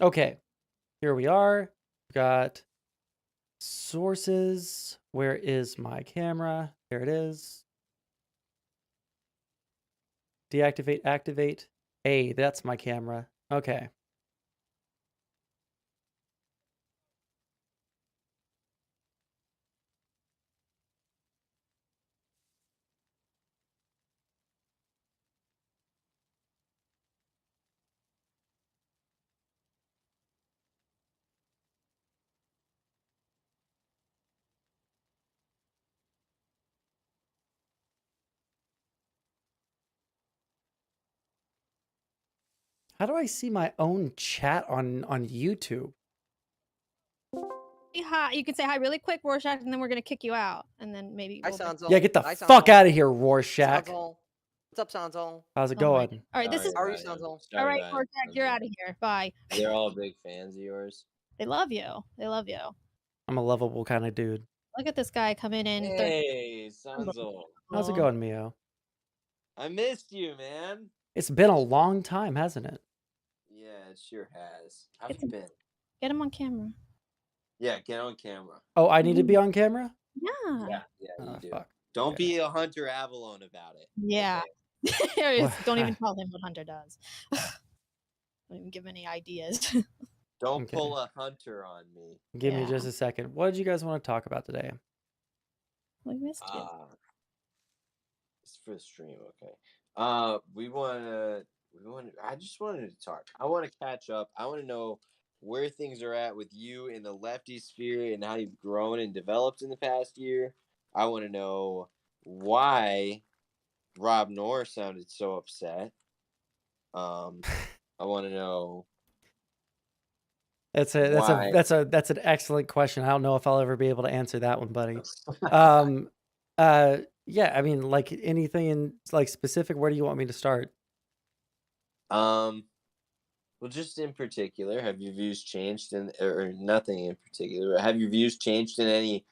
Okay, here we are. Got sources. Where is my camera? There it is. Deactivate, activate. Hey, that's my camera. Okay. How do I see my own chat on YouTube? Hi. You can say hi really quick, Rorschach, and then we're gonna kick you out, and then maybe Hi, we'll. Sondsol. Yeah, get the Hi, fuck Sondsol. out of here, Rorschach. Sondsol. What's up, Sondsol? How's it Oh my. going? All right, this is. How are you, Sondsol? All right, Rorschach, you're out of here. Bye. They're all big fans of yours. They love you. They love you. I'm a lovable kind of dude. Look at this guy coming in. Hey, Sondsol. How's it going, Mio? I missed you, man. It's been a long time, hasn't it? Yeah, it sure has. How have you been? Get him on camera. Yeah, get on camera. Oh, I need to be on camera? Yeah. Yeah, you do. Fuck. Don't be a Hunter Avalon about it. Yeah. Okay? Don't even tell him what Hunter does. Don't even give any ideas. Don't pull a Hunter on me. Give me just a second. What did you guys want to talk about today? We missed you. It's for the stream, okay. I just wanted to talk. I want to catch up. I want to know where things are at with you in the lefty sphere and how you've grown and developed in the past year. I want to know why Rob Noor sounded so upset. I want to know. That's an excellent question. I don't know if I'll ever be able to answer that one, buddy. Yeah, I mean, like anything in like specific. Where do you want me to start? Well, just in particular, have your views changed or nothing in particular? Have your views changed in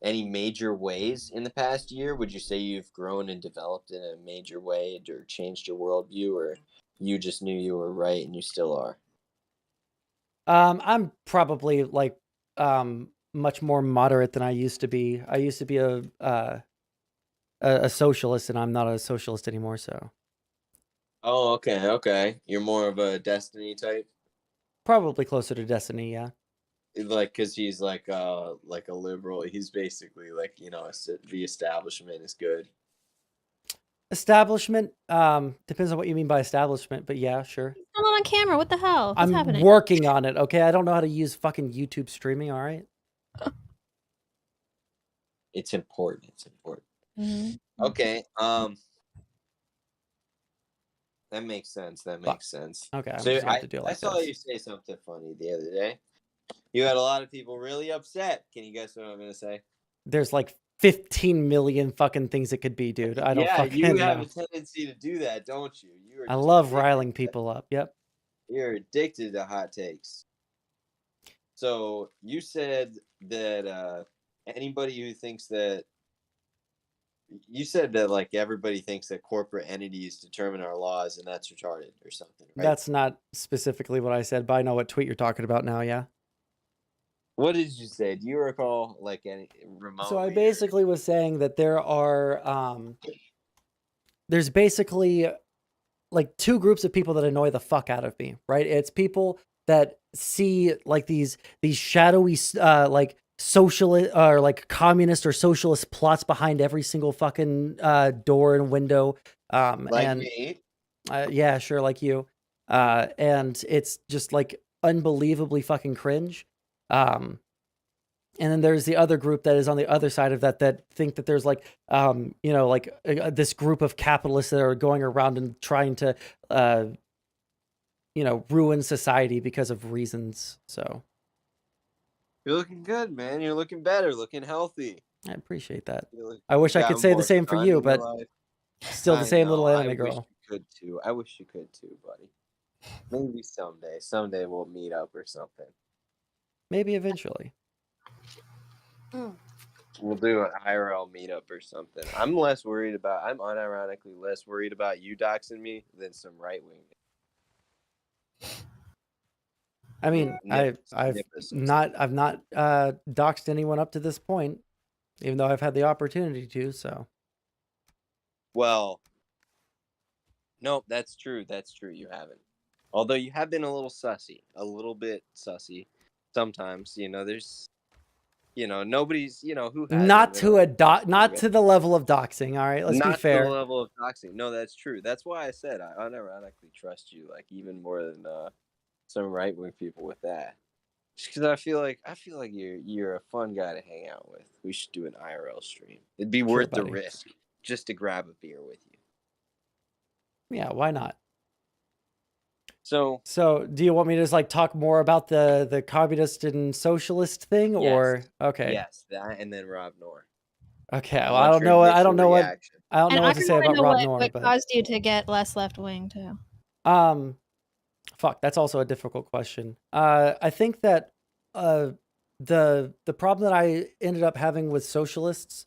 any major ways in the past year? Would you say you've grown and developed in a major way or changed your worldview, or you just knew you were right and you still are? I'm probably like much more moderate than I used to be. I used to be a socialist, and I'm not a socialist anymore. So. Oh, okay. You're more of a Destiny type? Probably closer to Destiny, yeah. Like, because he's like a liberal. He's basically like, the establishment is good. Establishment depends on what you mean by establishment, but yeah, sure. He's not on camera. What the hell? What's happening? I'm working on it, okay? I don't know how to use fucking YouTube streaming, all right? It's important. Mm-hmm. Okay. That makes sense. Okay, So I saw you say something funny the other day. You had a lot of people really upset. Can you guess what I'm gonna say? There's like 15 million fucking things it could be, dude. I don't fucking know. You have a tendency to do that, don't you? I love riling people up. Yep. You're addicted to hot takes. So you said that anybody who thinks that like everybody thinks that corporate entities determine our laws, and that's retarded or something, right? That's not specifically what I said, but I know what tweet you're talking about now, yeah. What did you say? Do you recall like any remotely? So I basically was saying that there are there's basically like two groups of people that annoy the fuck out of me, right? It's people that see like these shadowy like socialist or like communist or socialist plots behind every single fucking door and window. Like me? Yeah, sure, like you. And it's just like unbelievably fucking cringe. And then there's the other group that is on the other side of that think that there's like, this group of capitalists that are going around and trying to, ruin society because of reasons. So. You're looking good, man. You're looking better, looking healthy. I appreciate that. I wish I could say the same for you, but still the same little anime girl. I wish you could too, buddy. Maybe someday. Someday we'll meet up or something. Maybe eventually. We'll do an IRL meetup or something. I'm unironically less worried about you doxing me than some right wing. I mean, I've not doxed anyone up to this point, even though I've had the opportunity to. So, Well, nope, that's true. That's true. You haven't. Although you have been a little sussy, a little bit sussy. Sometimes, there's, nobody's, who hasn't not been to a a little not sussy? to the level of doxing. All right, let's be Not to the fair. level of doxing. No, that's true. That's why I said I unironically trust you, like even more than some right wing people with that. Just because I feel like you're a fun guy to hang out with. We should do an IRL stream. It'd be Sure, worth the buddy. risk just to grab a beer with you. Yeah, why not? So So, do you want me to just like talk more about the communist and socialist thing, yes, or okay, yes, that and then Rob Nor. okay? I Well, I want don't your know. I initial don't know what reaction. I don't And know I what to really say want to about know Rob what, Nor, what but caused you to get less left wing too. fuck, that's also a difficult question. I think that the problem that I ended up having with socialists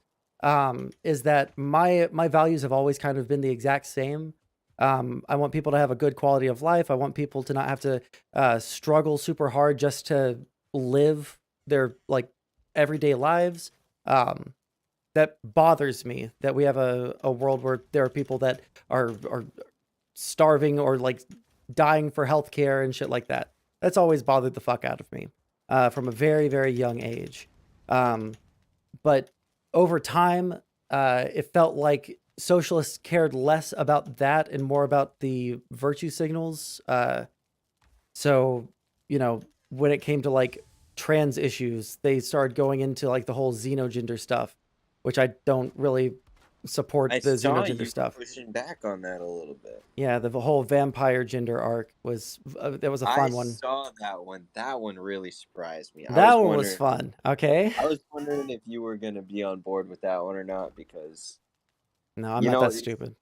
is that my values have always kind of been the exact same. I want people to have a good quality of life. I want people to not have to struggle super hard just to live their like everyday lives. That bothers me that we have a world where there are people that are starving or like dying for healthcare and shit like that. That's always bothered the fuck out of me from a very, very young age. But over time, it felt like socialists cared less about that and more about the virtue signals. So, when it came to like trans issues, they started going into like the whole xenogender stuff, which I don't really support I the saw xenogender you stuff. pushing back on that a little bit. Yeah, the whole vampire gender arc was that was a I fun one. saw that one. That one really surprised me. That one was fun. Okay. I was wondering if you were gonna be on board with that one or not because No, I'm you not know that stupid.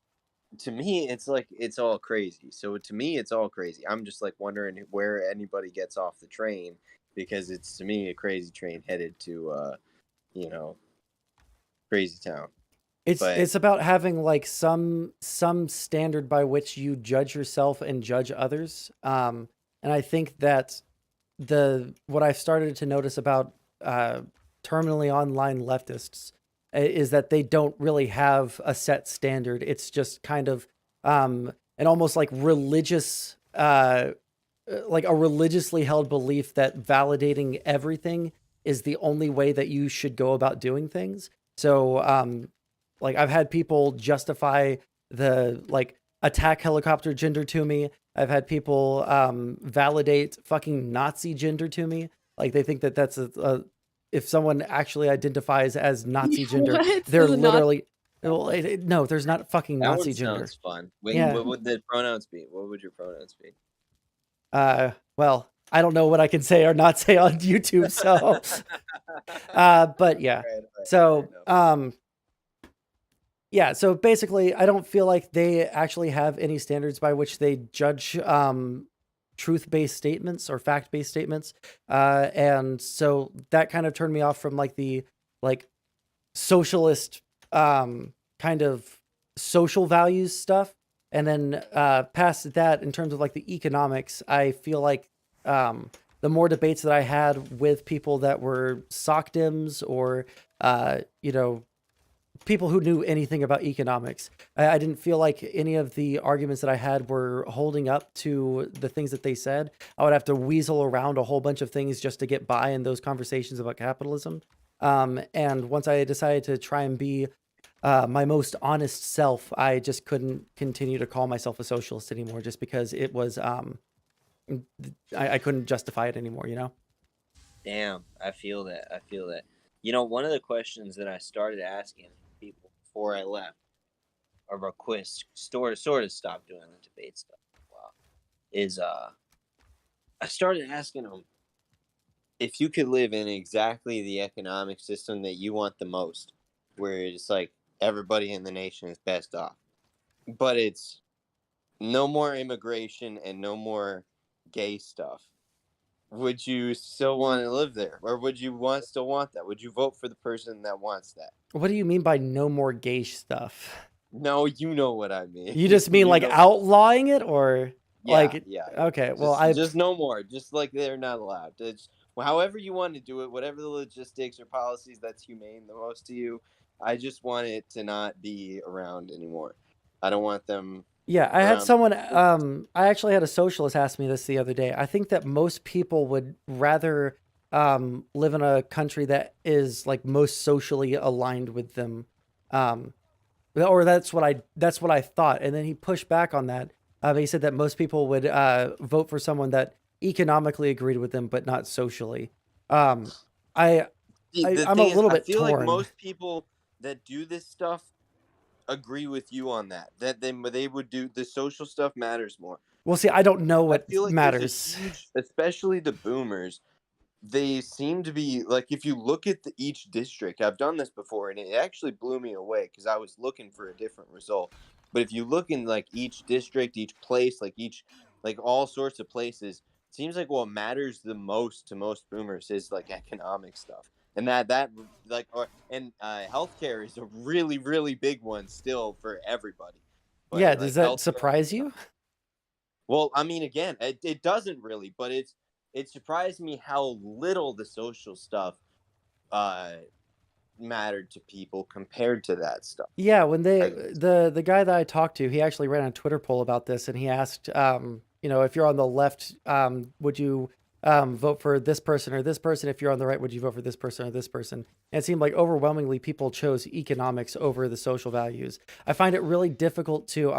to me it's like it's all crazy. So to me it's all crazy. I'm just like wondering where anybody gets off the train because it's to me a crazy train headed to you know crazy town. But It's about having like some standard by which you judge yourself and judge others. And I think that what I've started to notice about terminally online leftists is that they don't really have a set standard. It's just kind of an almost like a religiously held belief that validating everything is the only way that you should go about doing things. So like I've had people justify the like attack helicopter gender to me. I've had people validate fucking Nazi gender to me. Like they think that that's if someone actually identifies as Nazi gender, What? they're Not- literally well, no, there's not fucking that Nazi one gender. sounds fun. Wait, Yeah. what would the pronouns be? What would your pronouns be? Well, I don't know what I can say or not say on YouTube, so but yeah. So yeah, so basically I don't feel like they actually have any standards by which they judge truth-based statements or fact-based statements. And so that kind of turned me off from like the like socialist kind of social values stuff. And then past that, in terms of like the economics, I feel like the more debates that I had with people that were SOCDEMs or people who knew anything about economics, I didn't feel like any of the arguments that I had were holding up to the things that they said. I would have to weasel around a whole bunch of things just to get by in those conversations about capitalism. And once I decided to try and be my most honest self, I just couldn't continue to call myself a socialist anymore just because it was, I couldn't justify it anymore, Damn, I feel that. I feel that. One of the questions that I started asking people before I left, or request, sort of stopped doing the debate stuff for a while, is I started asking them if you could live in exactly the economic system that you want the most, where it's like everybody in the nation is best off, but it's no more immigration and no more gay stuff. Would you still want to live there, or would you still want that? Would you vote for the person that wants that? What do you mean by no more gay stuff? No, you know what I mean. You just mean like outlawing it, or? Like, yeah. okay, well, Just no more. Just like they're not allowed. It's, however you want to do it, whatever the logistics or policies that's humane the most to you. I just want it to not be around anymore. I don't want them yeah, I had around. someone, I actually had a socialist ask me this the other day. I think that most people would rather live in a country that is like most socially aligned with them. Um, or that's what I thought. And then he pushed back on that. He said that most people would vote for someone that economically agreed with them, but not socially. I The I'm a thing is, little I bit feel like torn. most people that do this stuff agree with you on that. That they would do the social stuff matters more. Well, see, I don't know I what feel like there's matters. a huge, especially the boomers. They seem to be like, if you look at each district, I've done this before, and it actually blew me away because I was looking for a different result. But if you look in like each district, each place, like all sorts of places, it seems like what matters the most to most boomers is like economic stuff, and that like healthcare is a really really big one still for everybody. But Yeah, like does that healthcare, surprise you? well, I mean, again, it doesn't really, but it surprised me how little the social stuff uh mattered to people compared to that stuff. Yeah, when I they guess. the guy that I talked to, he actually ran a Twitter poll about this, and he asked, if you're on the left, would you vote for this person or this person? If you're on the right, would you vote for this person or this person? And it seemed like overwhelmingly people chose economics over the social values. I find it really difficult to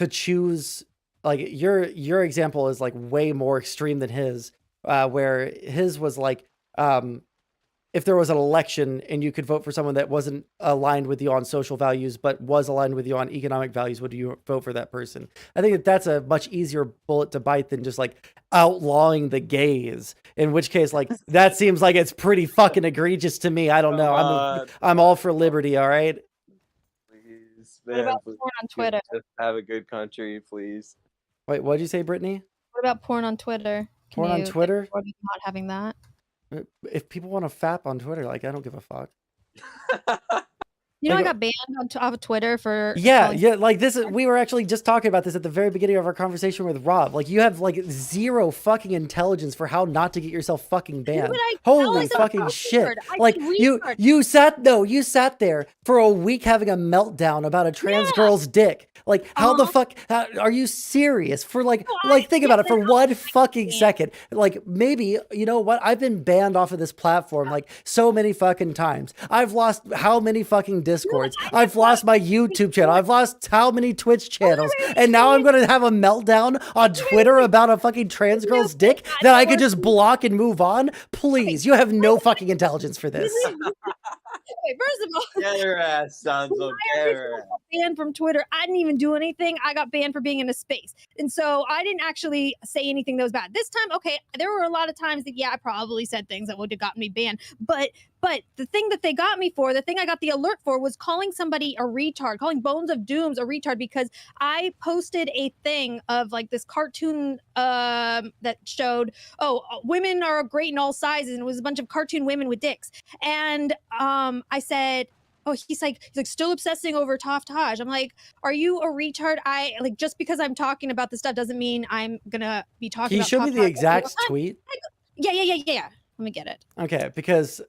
choose. Like your example is like way more extreme than his, where his was like if there was an election and you could vote for someone that wasn't aligned with you on social values, but was aligned with you on economic values, would you vote for that person? I think that that's a much easier bullet to bite than just like outlawing the gays, in which case, like, that seems like it's pretty fucking egregious to me. I don't know. I'm all for liberty. All right. Please, What man, about please, porn on Twitter? just have a good country, please. Wait, what'd you say, Brittany? What about porn on Twitter? Can Porn on you get Twitter? bored of not having that? If people want to fap on Twitter, like, I don't give a fuck. You know, Like, I got banned off of Twitter for Yeah, calling- yeah, like this we were actually just talking about this at the very beginning of our conversation with Rob. Like, you have like zero fucking intelligence for how not to get yourself fucking banned. but I Holy said fucking retard. shit. I Like, said you retard. you sat there for a week having a meltdown about a trans girl's dick. Like, how the fuck are you serious? For like think about it for one fucking second. Like, maybe, you know what? I've been banned off of this platform like so many fucking times. I've lost how many fucking Discords. I've lost my YouTube channel. I've lost how many Twitch channels. And now I'm going to have a meltdown on Twitter about a fucking trans girl's dick that I could just block and move on? Please, you have no fucking intelligence for this. Okay, first of all, Get her ass, Sondsol. Get her ass. banned from Twitter. I didn't even do anything. I got banned for being in a space. And so I didn't actually say anything that was bad. This time, okay, there were a lot of times that, yeah, I probably said things that would have gotten me banned. But the thing that they got me for, the thing I got the alert for was calling somebody a retard, calling Bones of Dooms a retard, because I posted a thing of like this cartoon that showed, women are great in all sizes. And it was a bunch of cartoon women with dicks. And I said, he's like still obsessing over Taj. I'm like, are you a retard? I like, just because I'm talking about this stuff doesn't mean I'm gonna be talking Can you about show me the Taj. exact tweet? Yeah. Let me get it. Okay, because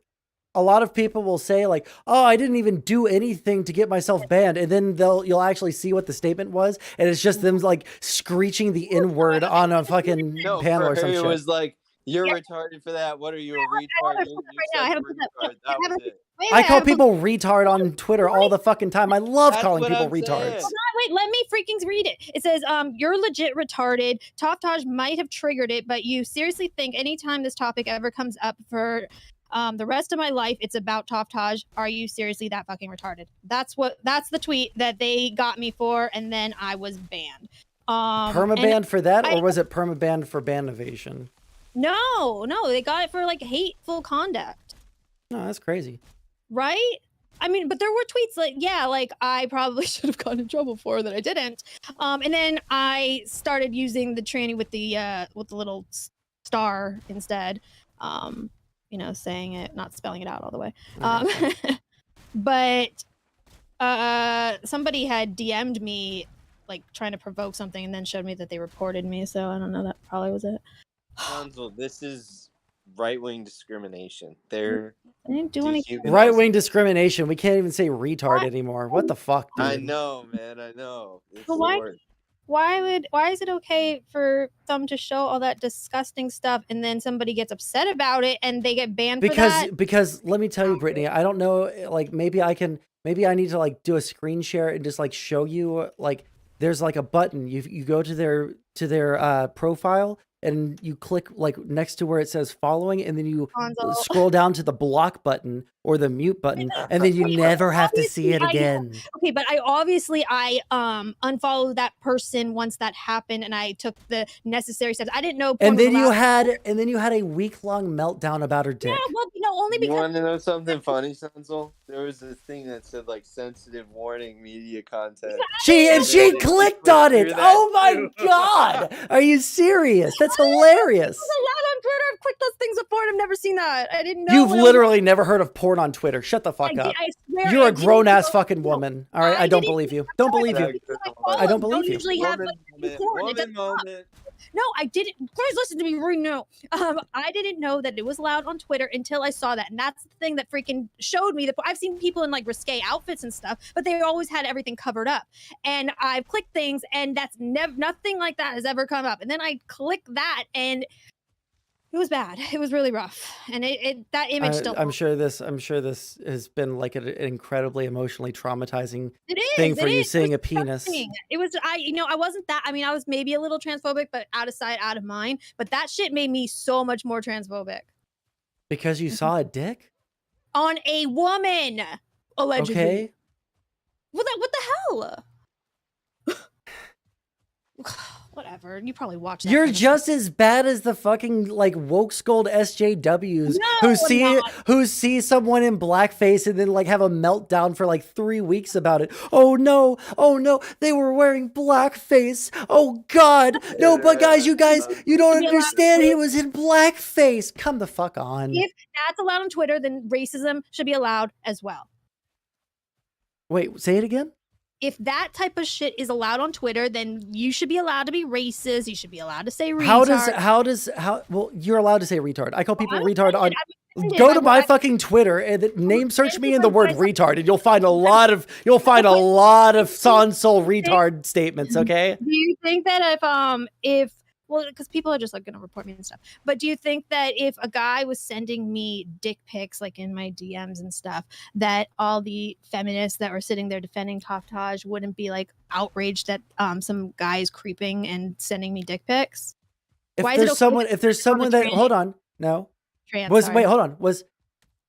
a lot of people will say like, "Oh, I didn't even do anything to get myself banned," and then you'll actually see what the statement was, and it's just them like screeching the N word on a fucking No, panel for or some her, shit. it was like, you're retarded for that. What are you, a retard? You now. I said haven't you were put that- retarded. That was it. I call people retard on Twitter all the fucking time. I love That's calling what people I'm retards. saying. Wait, let me freaking read it. It says, you're legit retarded. Taj might have triggered it, but you seriously think anytime this topic ever comes up for the rest of my life, it's about Taj. Are you seriously that fucking retarded? That's the tweet that they got me for, and then I was banned. Permabanned for that, or was it permabanned for ban evasion? No, they got it for like hateful conduct. No, that's crazy. Right? I mean, but there were tweets like, yeah, like I probably should have gotten in trouble for that I didn't. And then I started using the tranny with the little star instead. Saying it, not spelling it out all the way. Okay. But somebody had DM'd me like trying to provoke something, and then showed me that they reported me. So I don't know. That probably was it. Sondsol, this is right-wing discrimination. They're I didn't do anything. dehumanizing. Right-wing discrimination. We can't even say retard anymore. What the fuck, dude? I know, man. I know. It's But the why- worst. Why is it okay for them to show all that disgusting stuff and then somebody gets upset about it and they get banned for that? Because let me tell you, Brittany, I don't know, like maybe I need to like do a screen share and just like show you, like there's like a button. You go to their profile and you click like next to where it says following, and then you Sondsol. scroll down to the block button or the mute button, and then you never have to see it Obviously, I know. again. Okay, but I unfollowed that person once that happened, and I took the necessary steps. I didn't know. porn And was then you allowed. had a week-long meltdown about her dick. Yeah, well, only You because want to know something funny, Sondsol? There was this thing that said like sensitive warning media content. She And clicked then on it. through that Oh my too. god! Are you serious? That's hilarious. it was allowed on Twitter. I've clicked those things before, and I've never seen that. I didn't know. You've when I was- literally never heard of porn on Twitter. Shut the fuck I up. did- I swear You're I a didn't grown ass know- fucking no, woman. All right, I I don't didn't- believe you. Don't believe you. I don't believe you. Usually have Woman like, porn. It moment. doesn't Woman stop. moment. No, I didn't. Please listen to me right now. I didn't know that it was allowed on Twitter until I saw that, and that's the thing that freaking showed me that I've seen people in like risque outfits and stuff, but they always had everything covered up. And I've clicked things, and that's nothing like that has ever come up. And then I click that, and it was bad. It was really rough, and that image still. I'm sure this has been like an incredibly emotionally traumatizing It is, thing for it you is. seeing It a was penis. disgusting. It was I wasn't that. I mean, I was maybe a little transphobic, but out of sight, out of mind. But that shit made me so much more transphobic Because you saw a dick? on a woman, allegedly. Okay. What the hell? Whatever. You probably watched that. You're kind of just as bad as the fucking like woke scold SJWs No, who I'm see someone in blackface and then like have a meltdown for like 3 weeks about it. Oh no, they were wearing blackface. Oh god. No, but guys, you don't understand, he was in blackface. Come the fuck on. If that's allowed on Twitter, then racism should be allowed as well. Wait, say it again? If that type of shit is allowed on Twitter, then you should be allowed to be racist. You should be allowed to say retard. Well, you're allowed to say retard. I call people I'm retard on. offended. Go to my I- fucking Twitter and name search me in the word offended. retard, and you'll find a lot of Sondsol retard statements. Okay. Do you think that if well, because people are just like gonna report me and stuff. But do you think that if a guy was sending me dick pics like in my DMs and stuff, that all the feminists that were sitting there defending Taftaj wouldn't be like outraged that some guy is creeping and sending me dick pics? If Why is it there's okay someone that trans? hold on, no, Trans, was sorry. wait, hold on, was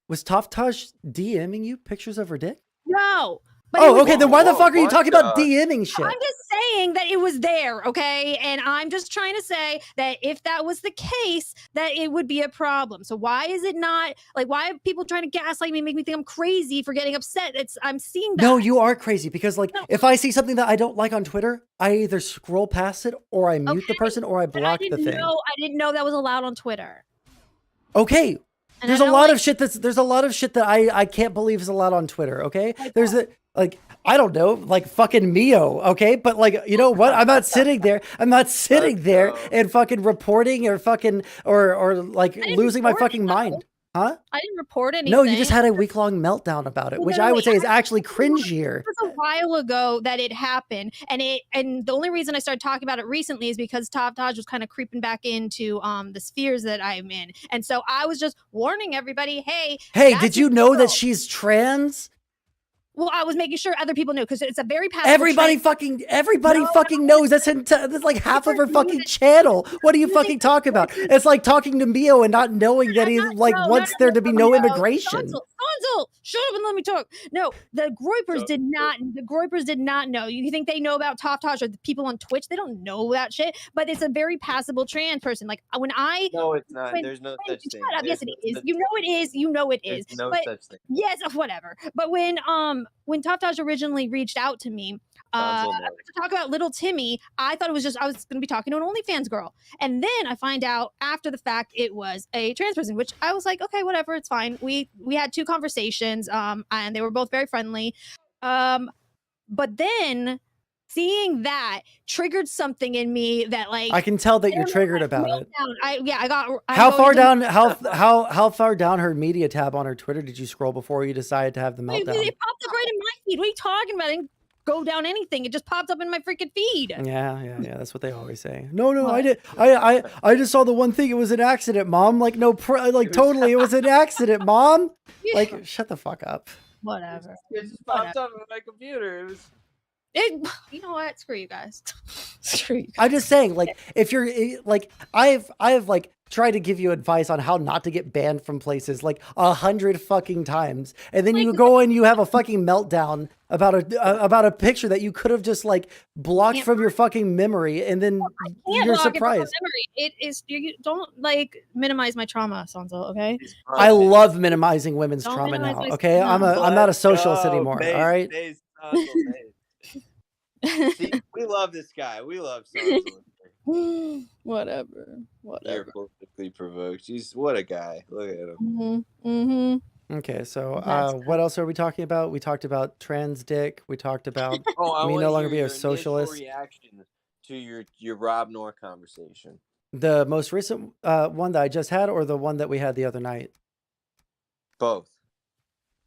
Taftaj DMing you pictures of her dick? No. But it Oh, was okay. Then why the Whoa, fuck are you what talking about the- DMing shit? I'm just saying that it was there, okay? And I'm just trying to say that if that was the case, that it would be a problem. So why is it not like why are people trying to gaslight me, make me think I'm crazy for getting upset? I'm seeing that. No, you are crazy because like No. if I see something that I don't like on Twitter, I either scroll past it or I mute the Okay, person or I But block the thing. I didn't know that was allowed on Twitter. Okay. And There's I a don't lot like- of shit there's a lot of shit that I can't believe is allowed on Twitter, okay? There's I don't know, like fucking Mio, okay? But like, you know what? I'm not sitting there go. and fucking reporting or fucking or like didn't losing my report fucking anything. mind. Huh? I didn't report anything. No, you just had a week-long meltdown about it, Well, which no, I would wait, say is I- actually cringier. It was a while ago that it happened, and the only reason I started talking about it recently is because Taftaj was kind of creeping back into the spheres that I'm in, and so I was just warning everybody, hey, Hey, that's did you a know that girl. she's trans? Well, I was making sure other people knew because it's a very passive. Everybody fucking knows. That's like half of her fucking channel. What are you fucking talking about? It's like talking to Mio and not knowing that he like wants there to be no immigration. Sondsol, shut up and let me talk. No, the Groypers did not know. You think they know about Taftaj or the people on Twitch? They don't know that shit. But it's a very passable trans person. Like when I No, it's not. when- There's no when- such thing. shut up. Yes, There's it no is. such You know it is. You know it is. There's no But such thing. yes, whatever. But when Taftaj originally reached out to me Sondsol knows. to talk about little Timmy, I thought I was going to be talking to an OnlyFans girl, and then I find out after the fact it was a trans person, which I was like, okay, whatever, it's fine. We had 2 conversations, and they were both very friendly. But then seeing that triggered something in me that like I can tell that I you're don't know, triggered like, about it. meltdown. I got How far going to- down? How far down her media tab on her Twitter did you scroll before you decided to have the Wait, meltdown? it popped up right in my feed. What are you talking about? I didn't go down anything. It just popped up in my freaking feed. Yeah. That's what they always say. No, I What? did. I just saw the one thing. It was an accident, Mom. Like no, like totally, it was an accident, Mom. Like shut the fuck up. Whatever. It just popped up on my computer. It was. You know what? Screw you guys. Screw you guys. I'm just saying, like, if you're like, I've like tried to give you advice on how not to get banned from places like 100 fucking times, and then you go and you have a fucking meltdown about a picture that you could have just like blocked from your fucking memory, and then you're surprised. It is. You don't like minimize my trauma, Sondsol. Okay. I love minimizing women's Don't trauma minimize now. my Okay, I'm trauma. not a socialist anymore. All right. See, we love this guy. We love Sondsol. Whatever. You're politically provoked. What a guy. Look at him. Okay, so what else are we talking about? We talked about trans dick. We talked about I me wanna no longer hear be a your initial socialist. reaction to your Rob Noor conversation. The most recent one that I just had, or the one that we had the other night? Both.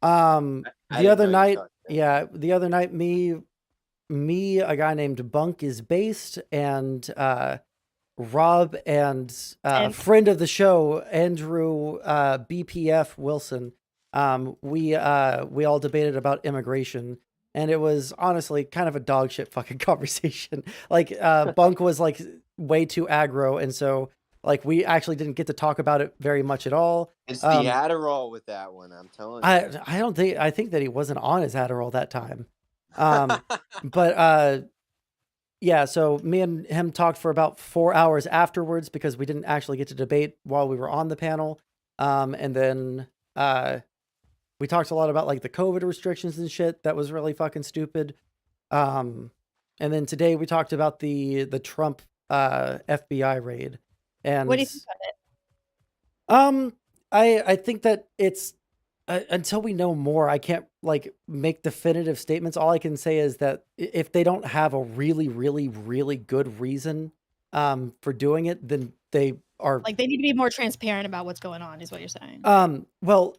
The didn't other know you night, talked about yeah, the other night, me, a guy named Bunk is based, and Rob and And- friend of the show, Andrew BPF Wilson. We all debated about immigration, and it was honestly kind of a dog shit fucking conversation. Like Bunk was like way too aggro, and so like we actually didn't get to talk about it very much at all. It's the Adderall with that one. I'm telling you. I think that he wasn't on his Adderall that time. But yeah, so me and him talked for about 4 hours afterwards because we didn't actually get to debate while we were on the panel. And then we talked a lot about like the COVID restrictions and shit. That was really fucking stupid. And then today we talked about the Trump FBI raid. And What do you think about it? I think that it's until we know more, I can't like make definitive statements. All I can say is that if they don't have a really, really, really good reason for doing it, then they are Like they need to be more transparent about what's going on, is what you're saying. Well,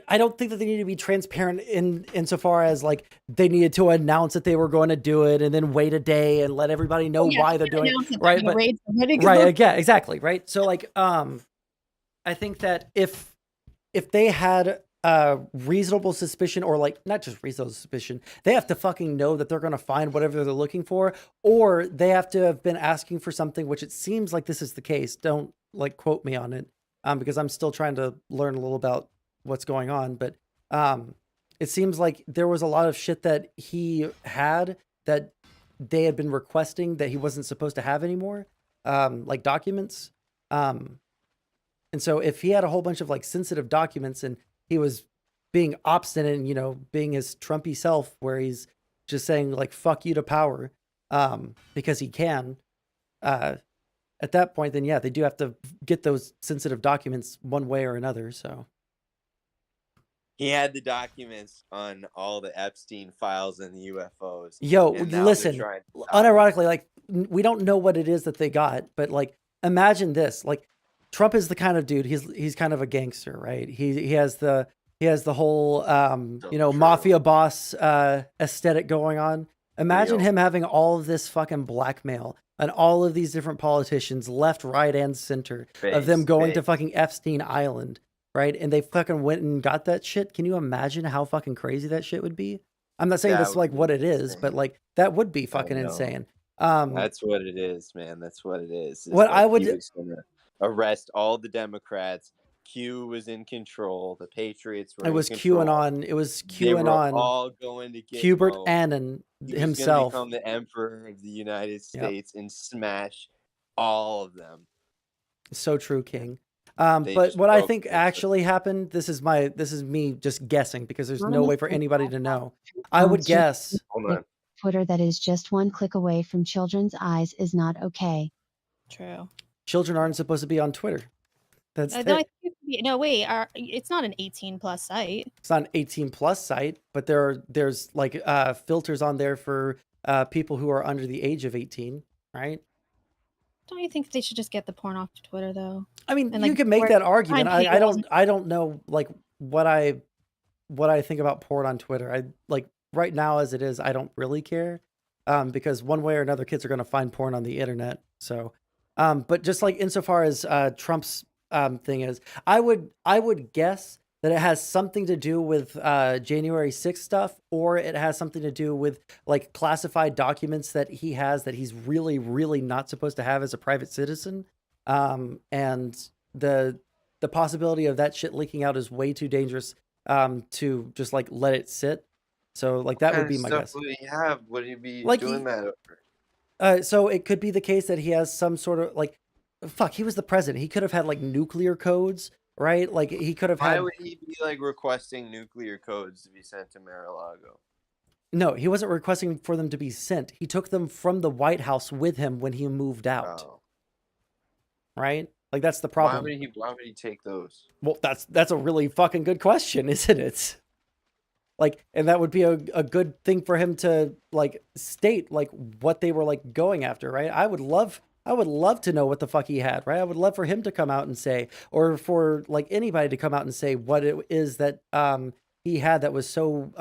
I don't think that they need to be transparent insofar as like they needed to announce that they were going to do it and then wait a day and let everybody know why they're doing it, right? But, right, yeah, exactly, right. So like, I think that if they had reasonable suspicion, or like not just reasonable suspicion, they have to fucking know that they're going to find whatever they're looking for, or they have to have been asking for something, which it seems like this is the case. Don't like quote me on it, because I'm still trying to learn a little about what's going on. But it seems like there was a lot of shit that he had that they had been requesting that he wasn't supposed to have anymore, like documents. And so if he had a whole bunch of like sensitive documents and he was being obstinate and, you know, being his Trumpy self, where he's just saying like, fuck you to power, because he can, at that point, then yeah, they do have to get those sensitive documents one way or another. So he had the documents on all the Epstein files and the UFOs. Yo, listen, unironically, like we don't know what it is that they got, but like, imagine this, like, Trump is the kind of dude, he's kind of a gangster, right? He has the whole you know, mafia boss aesthetic going on. Imagine him having all of this fucking blackmail and all of these different politicians, left, right, and center, of them going to fucking Epstein Island, right? And they fucking went and got that shit. Can you imagine how fucking crazy that shit would be? I'm not saying that's like what it is, but like that would be fucking insane. That's what it is, man. That's what it is. What I would arrest all the Democrats. Q was in control. The Patriots were. It was QAnon. It was QAnon. They were all going to get Hubert Annan himself. Become the emperor of the United States and smash all of them. So true, King. But what I think actually happened, this is me just guessing because there's no way for anybody to know. I would guess. Hold on. Twitter that is just one click away from children's eyes is not okay. True. Children aren't supposed to be on Twitter. That's no, wait. It's not an 18+ site. It's not an 18+ site, but there's like filters on there for people who are under the age of 18, right? Don't you think they should just get the porn off Twitter though? I mean, And, you like, can make work that argument. behind I paywalls? don't know like what I think about porn on Twitter. I like right now as it is, I don't really care. Because one way or another, kids are going to find porn on the internet. So, but just like insofar as Trump's thing is, I would guess that it has something to do with January 6th stuff, or it has something to do with like classified documents that he has that he's really, really not supposed to have as a private citizen. And the possibility of that shit leaking out is way too dangerous to just like let it sit. So like that would be my guess. What would he have? Would he be Like doing he- that over? So it could be the case that he has some sort of like, fuck, he was the president. He could have had like nuclear codes, right? Like he could have Why had. would he be like requesting nuclear codes to be sent to Mar-a-Lago? No, he wasn't requesting for them to be sent. He took them from the White House with him when he moved out, Oh. right? Like that's the Why problem. would he take those? Well, that's a really fucking good question, isn't it? Like, and that would be a good thing for him to like state like what they were like going after, right? I would love to know what the fuck he had, right? I would love for him to come out and say, or for like anybody to come out and say what it is that he had that was so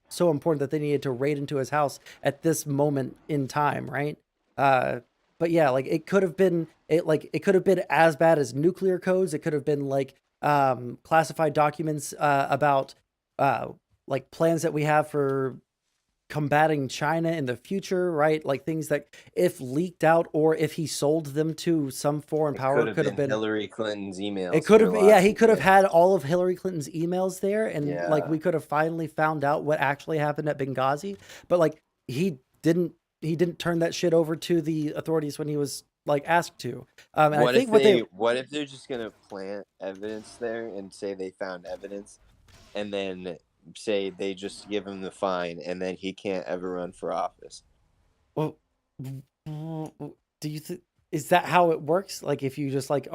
so important that they needed to raid into his house at this moment in time, right? But yeah, like it could have been as bad as nuclear codes. It could have been like classified documents about like plans that we have for combating China in the future, right? Like things that if leaked out or if he sold them to some foreign power could have been Hillary Clinton's emails. it could have for been, yeah, he lots could of have had all of Hillary Clinton's emails there and like Yeah. we could have finally found out what actually happened at Benghazi, but like he didn't turn that shit over to the authorities when he was like asked to. And What I think what if they're just gonna plant evidence there and say they found evidence, and then say they just give him the fine, and then he can't ever run for office? well, do you think is that how it works? Like if you just like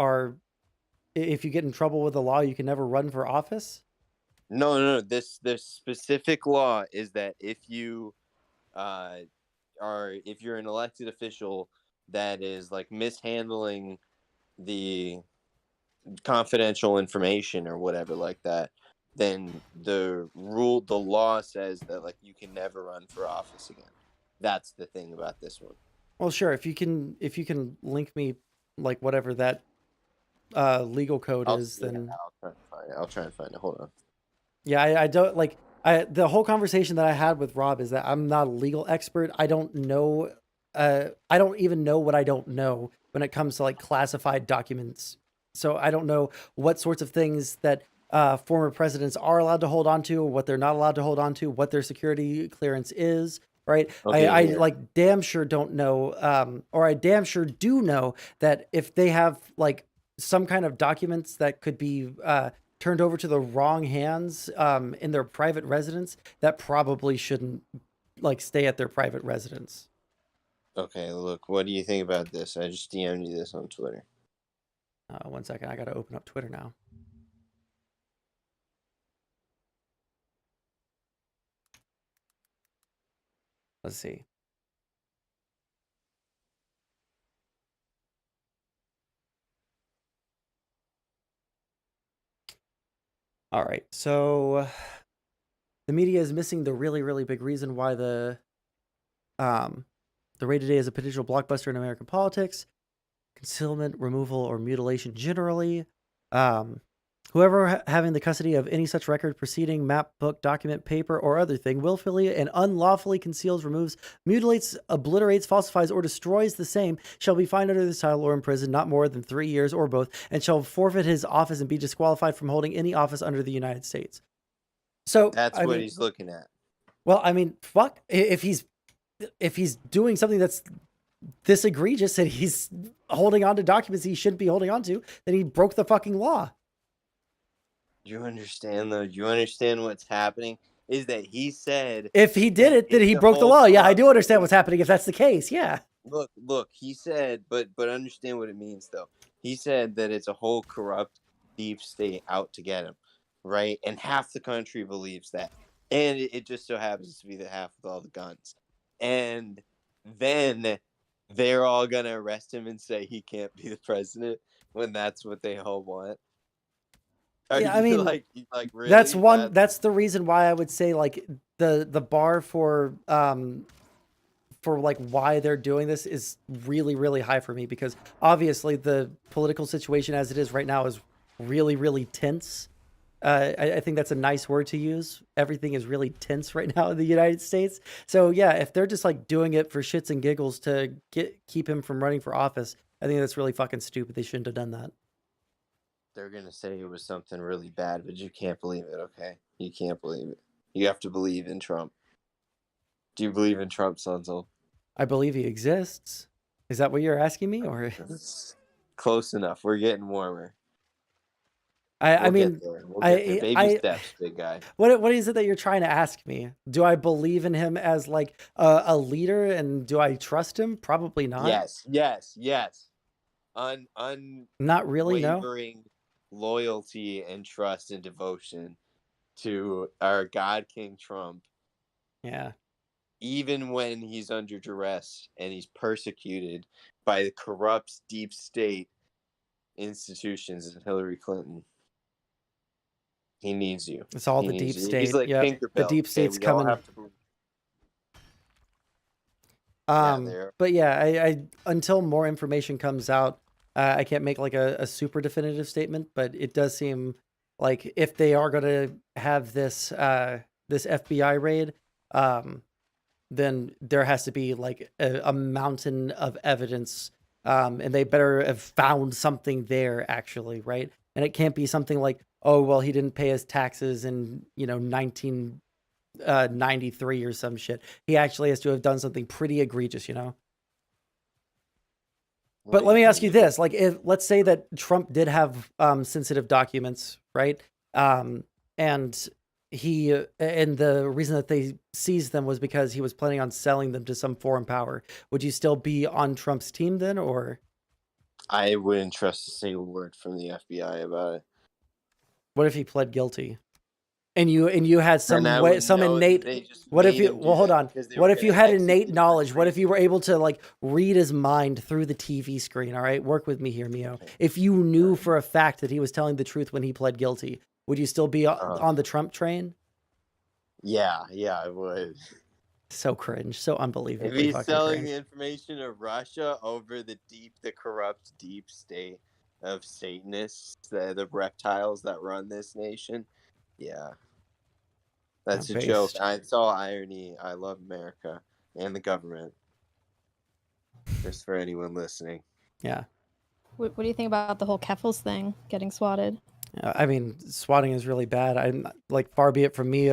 if you get in trouble with the law, you can never run for office? No. This specific law is that if you if you're an elected official that is like mishandling the confidential information or whatever like that, then the law says that like you can never run for office again. That's the thing about this one. Well, sure. If you can link me like whatever that legal code is, then I'll try and find it. Hold on. yeah, I don't like the whole conversation that I had with Rob is that I'm not a legal expert. I don't know. I don't even know what I don't know when it comes to like classified documents. So I don't know what sorts of things that former presidents are allowed to hold on to, what they're not allowed to hold on to, what their security clearance is. Right. Okay, I here. like damn sure don't know, or I damn sure do know that if they have like some kind of documents that could be turned over to the wrong hands in their private residence, that probably shouldn't like stay at their private residence. Okay, look, what do you think about this? I just DM'd you this on Twitter. 1 second, I gotta open up Twitter now. Let's see. All right, so the media is missing the really, really big reason why the raid today is a potential blockbuster in American politics: concealment, removal, or mutilation generally. Whoever having the custody of any such record, proceeding, map, book, document, paper, or other thing willfully and unlawfully conceals, removes, mutilates, obliterates, falsifies, or destroys the same shall be fined under this title or imprisoned not more than 3 years or both, and shall forfeit his office and be disqualified from holding any office under the United States. So That's what he's looking at. Well, I mean, fuck. If he's doing something that's this egregious and he's holding on to documents he shouldn't be holding on to, then he broke the fucking law. You understand though? You understand what's happening? Is that he said if he did it, then he the broke the whole law. Yeah, I corrupt do understand what's happening if that's the case. Yeah. Look, he said, but understand what it means though. He said that it's a whole corrupt deep state out to get him, right? And half the country believes that. And it just so happens to be the half with all the guns. and then they're all gonna arrest him and say he can't be the president when that's what they all want. Are Yeah, I you mean, like really? that's the reason why I would say like the bar for like why they're doing this is really, really high for me, because obviously the political situation as it is right now is really, really tense. I think that's a nice word to use. Everything is really tense right now in the United States. So yeah, if they're just like doing it for shits and giggles to keep him from running for office, I think that's really fucking stupid. They shouldn't have done that. They're gonna say it was something really bad, but you can't believe it. Okay, you can't believe it. You have to believe in Trump. Do you believe in Trump, Sondsol? I believe he exists. Is that what you're asking me, or Close enough. We're getting warmer. I We'll mean, get there. We'll get there. Baby steps, big guy. What is it that you're trying to ask me? Do I believe in him as like a leader, and do I trust him? Probably not. Yes. Not really, no. Unwavering loyalty and trust and devotion to our God King Trump. Yeah. Even when he's under duress and he's persecuted by the corrupt deep state institutions and Hillary Clinton. He needs you. It's all the deep state. He's like Tinkerbell. The deep state's coming. But yeah, I until more information comes out, I can't make like a super definitive statement, but it does seem like if they are going to have this this FBI raid, then there has to be like a mountain of evidence, and they better have found something there actually, right? And it can't be something like, oh, well, he didn't pay his taxes in 1993 or some shit. He actually has to have done something pretty egregious, But let me ask you this: like, if let's say that Trump did have sensitive documents, right? And the reason that they seized them was because he was planning on selling them to some foreign power. Would you still be on Trump's team then, or? I wouldn't trust a single word from the FBI about it. What if he pled guilty? And you had some innate. What if you? Well, hold on. What if you had innate knowledge? What if you were able to like read his mind through the TV screen? All right, work with me here, Mio. If you knew for a fact that he was telling the truth when he pled guilty, would you still be on the Trump train? Yeah, I would. So cringe, so unbelievable. If he's selling the information of Russia over the corrupt deep state of Satanists, the reptiles that run this nation, yeah. That's a joke. It's all irony. I love America and the government. Just for anyone listening. Yeah. What do you think about the whole Keffels thing, getting swatted? I mean, swatting is really bad. I'm like, far be it from me.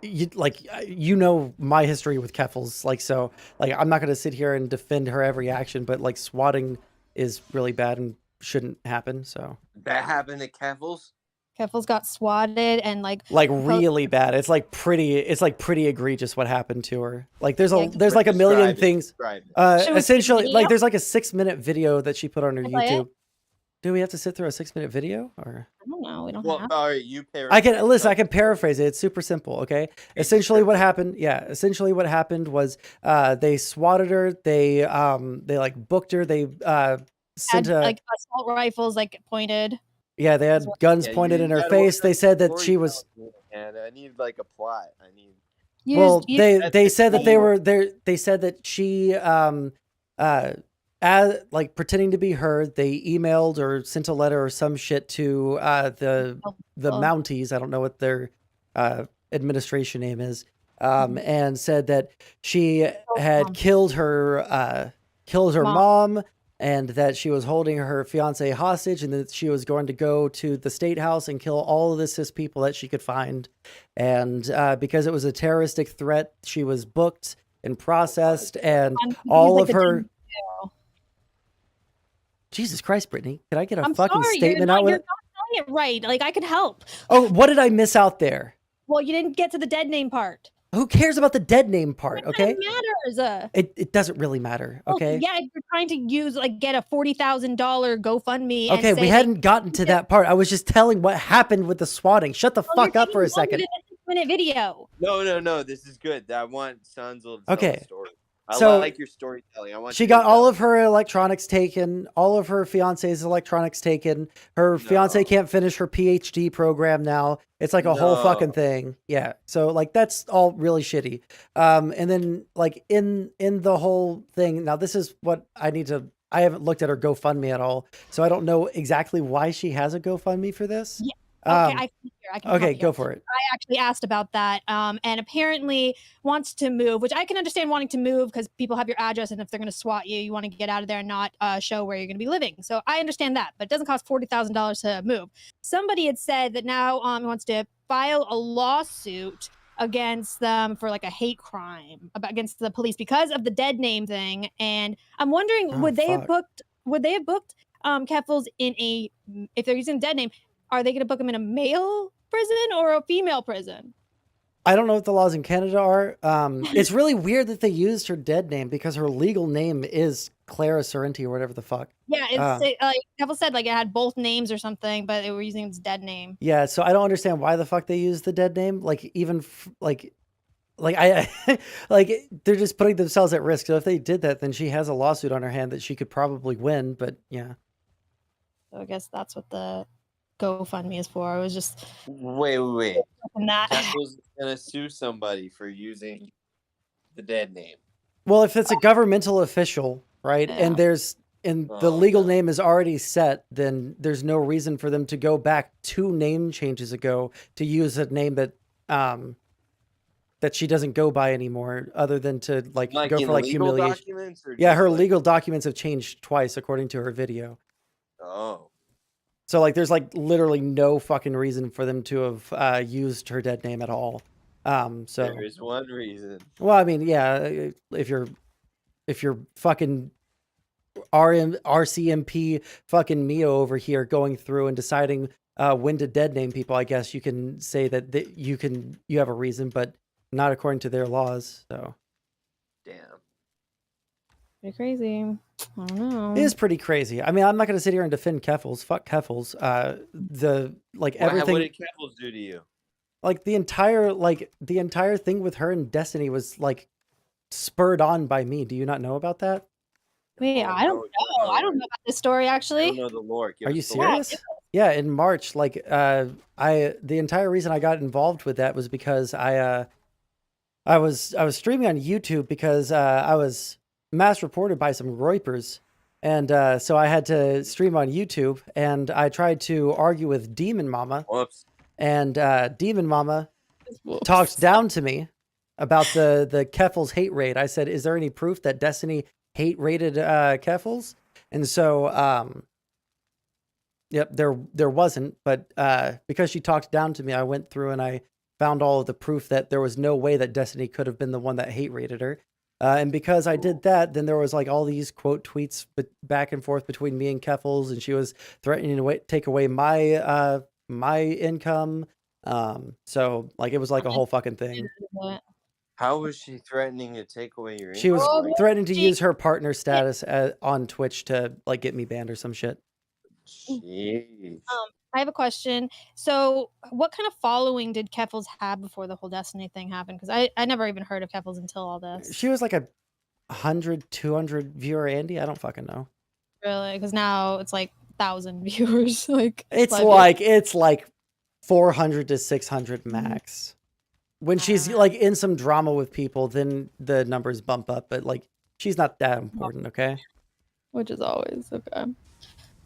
You know my history with Keffels, so I'm not going to sit here and defend her every action, but like swatting is really bad and shouldn't happen. So that happened to Keffels. Keffels got swatted and like really bad. It's pretty egregious what happened to her. Like there's like a million things. Essentially, like there's like a 6-minute video that she put on her YouTube. Do we have to sit through a 6-minute video, or? I don't know. We don't have. All right, you paraphrase. I can paraphrase it. It's super simple. Okay. Essentially, what happened? Yeah. Essentially, what happened was they swatted her. They like booked her. They sent had, like assault rifles pointed. Yeah, they had guns pointed in her face. They said that she was. And I need like a plot. They said that they were there. They said that she as like pretending to be her, they emailed or sent a letter or some shit to the Mounties. I don't know what their administration name is, and said that she had killed her mom, and that she was holding her fiance hostage, and that she was going to go to the state house and kill all of the cis people that she could find, and because it was a terroristic threat, she was booked and processed, and all of her. Jesus Christ, Brittany. Can I get a fucking statement out with it? You're not telling it right. I could help. Oh, what did I miss out there? Well, you didn't get to the dead name part. Who cares about the dead name part, okay? It matters. It doesn't really matter, okay? Yeah, you're trying to get a $40,000 GoFundMe. Okay, we hadn't gotten to that part. I was just telling what happened with the swatting. Shut the fuck up for a second. 6-minute video. No. This is good. I want Sondsol to tell Okay. the story. I So- like your storytelling. I want She you to got all tell of her electronics taken, all of her fiance's electronics taken. Her fiance No. can't finish her PhD program now. It's like a whole fucking No. thing. Yeah. So like that's all really shitty. And then like in the whole thing, now this is what I haven't looked at her GoFundMe at all, so I don't know exactly why she has a GoFundMe for this. Yeah. Okay, I can okay, help you. go for it. I actually asked about that, and apparently wants to move, which I can understand wanting to move because people have your address, and if they're going to SWAT you, you want to get out of there and not show where you're going to be living. So I understand that, but it doesn't cost $40,000 to move. Somebody had said that now he wants to file a lawsuit against them for like a hate crime against the police because of the dead name thing, and I'm wondering Oh, would they have fuck. booked Keffels in if they're using dead name, are they going to book him in a male prison or a female prison? I don't know what the laws in Canada are. It's really weird that they used her dead name because her legal name is Clara Sorrenti or whatever the fuck. Yeah, Keffel said like it had both names or something, but they were using its dead name. Yeah, so I don't understand why the fuck they use the dead name. Like even like I like they're just putting themselves at risk. So if they did that, then she has a lawsuit on her hand that she could probably win. But yeah, So I guess that's what the GoFundMe is for. It was just Wait. that. Keffel's gonna sue somebody for using the dead name. well, if it's a governmental official, right, Yeah. and the legal name is already set, then there's no reason for them to go back 2 name changes ago to use a name that that she doesn't go by anymore, other than to like go in for like legal humiliation. documents, or Yeah, just, her like- legal documents have changed twice according to her video. Oh, So like there's like literally no fucking reason for them to have used her dead name at all. So there is one reason. well, I mean, yeah, if you're fucking RCMP fucking Mio over here going through and deciding when to dead name people, I guess you can say that you have a reason, but not according to their laws. So Damn. Pretty crazy. I don't know. it is pretty crazy. I mean, I'm not going to sit here and defend Keffels. Fuck Keffels. Everything. What did Keffels do to you? Like the entire thing with her and Destiny was like spurred on by me. Do you not know about that? Wait, I don't know. I don't know about this story I actually. don't know the lore. Give Are you us the lore. serious? Yeah, in March, like the entire reason I got involved with that was because I was streaming on YouTube because I was mass reported by some Reupers, and so I had to stream on YouTube, and I tried to argue with Demon Mama, Whoops. and Demon Mama talked down to me about the Keffels hate raid. I said, "Is there any proof that Destiny hate raided Keffels?" And so, yep, there wasn't. But because she talked down to me, I went through and I found all of the proof that there was no way that Destiny could have been the one that hate raided her. And because I did that, then there was like all these quote tweets back and forth between me and Keffels, and she was threatening to take away my my income. So like it was like a whole fucking thing. How was she threatening to take away your She was income? Like, threatening to use her partner status on Twitch to like get me banned or some shit. jeez. I have a question. So, what kind of following did Keffels have before the whole Destiny thing happened? Because I never even heard of Keffels until all this. She was like a 100, 200 viewer Andy. I don't fucking know. Really? Because now it's like 1,000 viewers. Like It's live like 400 to 600 max. When she's like in some drama with people, then the numbers bump up. But like she's not that important, okay? which is always okay.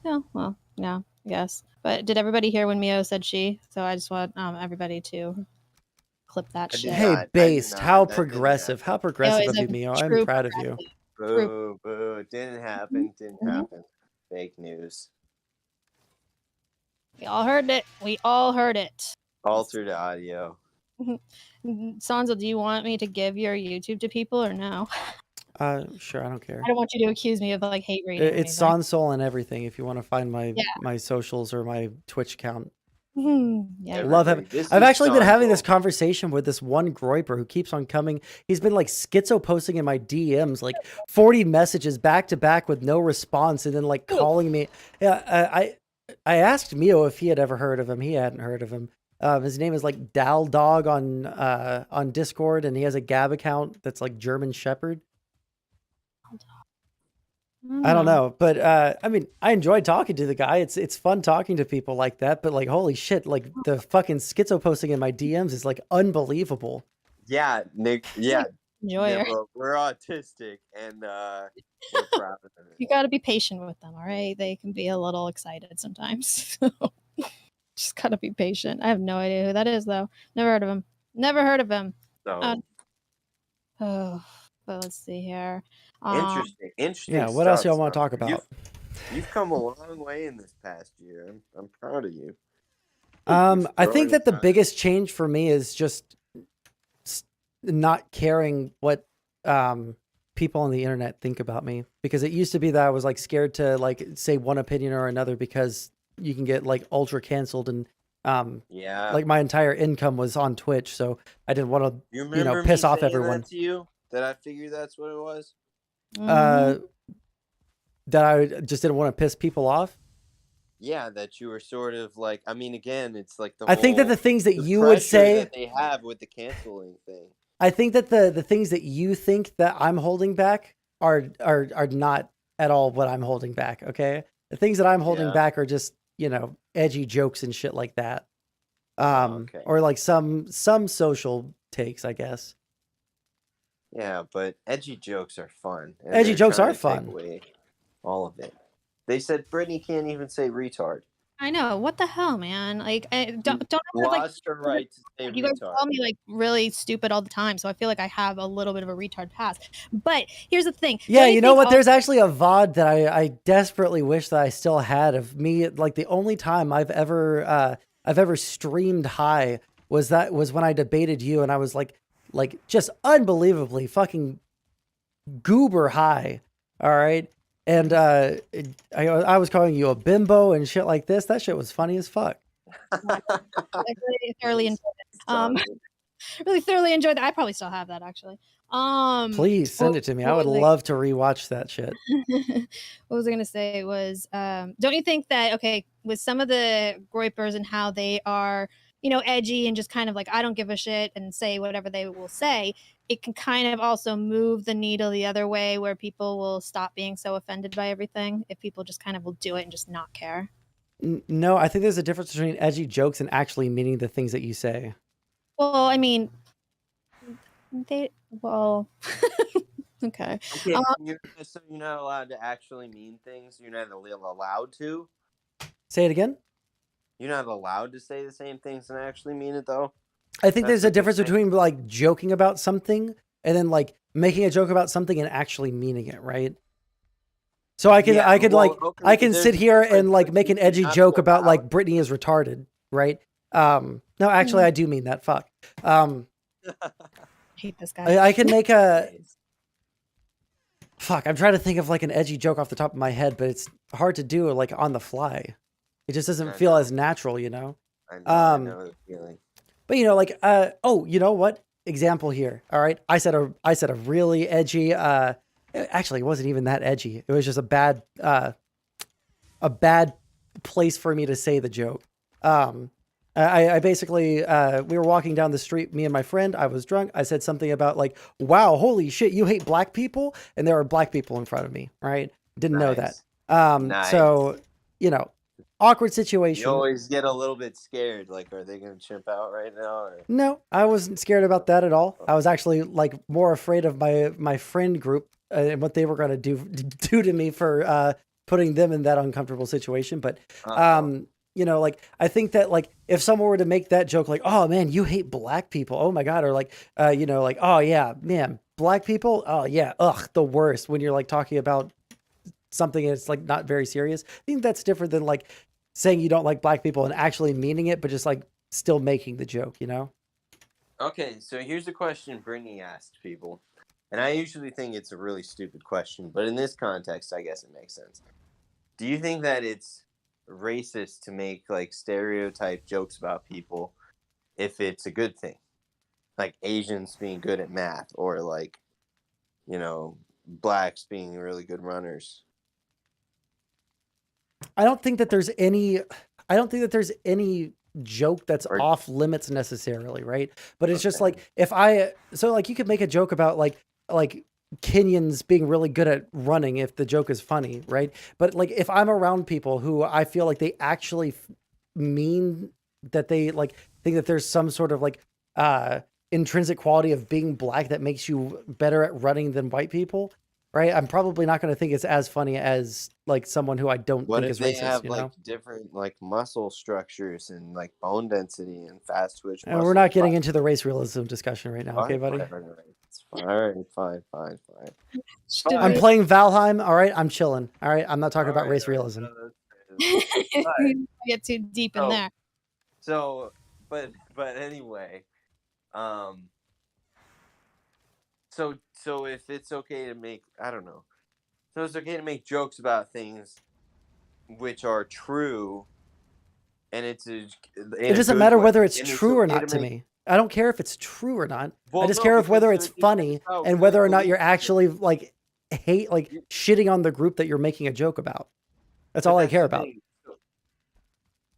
Yeah, well, yeah, I guess. But did everybody hear when Mio said she? So I just want everybody to clip that I did shit. not. Hey, did based, not. how That didn't progressive. How progressive of is you, a Mio. I'm true proud of you. progressive. Boo. It didn't happen. Didn't happen. Fake news. We all heard it. We all heard it. Altered audio. Sondsol, do you want me to give your YouTube to people or no? Sure, I don't care. I don't want you to accuse me of like hate reading. It's Sondsol and everything. If you want to find my Yeah. my socials or my Twitch account, Yeah. love having. This I've is actually been having this Sondsol. conversation with this one Groiper who keeps on coming. He's been like schizo posting in my DMs, like 40 messages back to back with no response, and then like calling me. Yeah, I asked Mio if he had ever heard of him. He hadn't heard of him. His name is like Dal Dog on Discord, and he has a Gab account that's like German Shepherd. I don't know, but I mean, I enjoyed talking to the guy. It's fun talking to people like that. But like, holy shit, like the fucking schizo posting in my DMs is like unbelievable. Yeah, Nick. Yeah, Enjoy yeah, her. but we're autistic, and we're proud of it. You got to be patient with them, all right? They can be a little excited sometimes. Just got to be patient. I have no idea who that is, though. Never heard of him. Never heard of him. So Oh, but let's see here. interesting. Yeah, what else stuff, y'all want to talk Sondsol. about? You've come a long way in this past year. I'm proud of you. I think that the throwing biggest change for me is just not caring what people on the internet think about me, because it used to be that I was like scared to like say one opinion or another because you can get like ultra canceled, and Yeah. like my entire income was on Twitch, so I didn't want to You remember piss me off saying everyone. that to you? That I figured that's what it was. That I just didn't want to piss people off. Yeah, that you were sort of like. I mean, again, it's like the. I think that whole- the things that the you would pressure say, that they have with the canceling thing. I think that the things that you think that I'm holding back are not at all what I'm holding back. Okay, the things that I'm holding Yeah. back are just, you know, edgy jokes and shit like that. Okay. Or like some social takes, I guess. Yeah, but edgy jokes are fun. and Edgy they're jokes trying are to take fun. away all of it. They said Brittany can't even say retard. I know. What the hell, man? Like, I don't have like Lost her right to say you guys retard. call me like really stupid all the time, so I feel like I have a little bit of a retard past. But here's the thing. Yeah, Don't you know think what? all- There's actually a VOD that I desperately wish that I still had of me. Like the only time I've ever streamed high was when I debated you, and I was like just unbelievably fucking goober high. All right. And I was calling you a bimbo and shit like this. That shit was funny as fuck. I really thoroughly enjoyed it. Really thoroughly enjoyed that. I probably still have that actually. Please send it to me. I would love to rewatch that shit. What was I gonna say was don't you think that with some of the groypers and how they are, you know, edgy and just kind of like I don't give a shit and say whatever they will say, it can kind of also move the needle the other way where people will stop being so offended by everything if people just kind of will do it and just not care. No, I think there's a difference between edgy jokes and actually meaning the things that you say. Well, I mean, okay. Okay, so you're not allowed to actually mean things. You're not allowed to. Say it again. You're not allowed to say the same things and actually mean it, though. I think That's there's a what you're difference saying? between like joking about something and then like making a joke about something and actually meaning it, right? So I can Yeah, I can well, like okay, I but can there's sit a here difference and like make between an edgy you're not joke about allowed- like Britney is retarded, right? No, actually I do mean that. Fuck. I hate this guy. I can make a fuck. I'm trying to think of like an edgy joke off the top of my head, but it's hard to do like on the fly. It just doesn't I feel know. as natural, you know. I know the feeling. But you know, like, oh, you know what? Example here. All right, I said a really edgy. Actually, it wasn't even that edgy. It was just a bad place for me to say the joke. I basically we were walking down the street, me and my friend. I was drunk. I said something about like, "Wow, holy shit, you hate black people," and there were black people in front of me. Right? Didn't know that. Nice. So you know, awkward You situation. always get a little bit scared. Like, are they going to chimp out right now? Or... No, I wasn't scared about that at all. I was actually like more afraid of my friend group and what they were going to do to me for putting them in that uncomfortable situation. But you know, like I think that like if someone were to make that joke, like, "Oh man, you hate black people," oh my god, or like you know, like, "Oh yeah, man, black people, oh yeah, ugh, the worst." When you're like talking about something and it's like not very serious, I think that's different than like saying you don't like black people and actually meaning it, but just like still making the joke, you know? Okay, so here's the question Brittany asked people. And I usually think it's a really stupid question, but in this context, I guess it makes sense. Do you think that it's racist to make like stereotype jokes about people if it's a good thing? Like Asians being good at math, or like, you know, blacks being really good runners. I don't think that there's any joke that's Or- off limits necessarily, right? But it's just Okay. like like you could make a joke about like Kenyans being really good at running if the joke is funny, right? But like if I'm around people who I feel like they actually mean that they like think that there's some sort of like intrinsic quality of being black that makes you better at running than white people, right? I'm probably not going to think it's as funny as like someone who I don't What think if is they racist, have you like know? different like muscle structures and like bone density and fast twitch And muscles? we're not getting into the race realism discussion right now, okay, buddy? It's fine. All right, fine. Should Fine. I'm we- playing Valheim. All right, I'm chilling. All right, I'm not talking about All right, race all right, realism. no, that's- Alright. get too deep in So- there. So, but anyway, so if it's okay to make, I don't know, so it's okay to make jokes about things which are true, and It doesn't matter whether it's true or not to me. I don't care if it's true or not. I just care if whether it's funny and whether or not you're actually like shitting on the group that you're making a joke about. That's all I care about.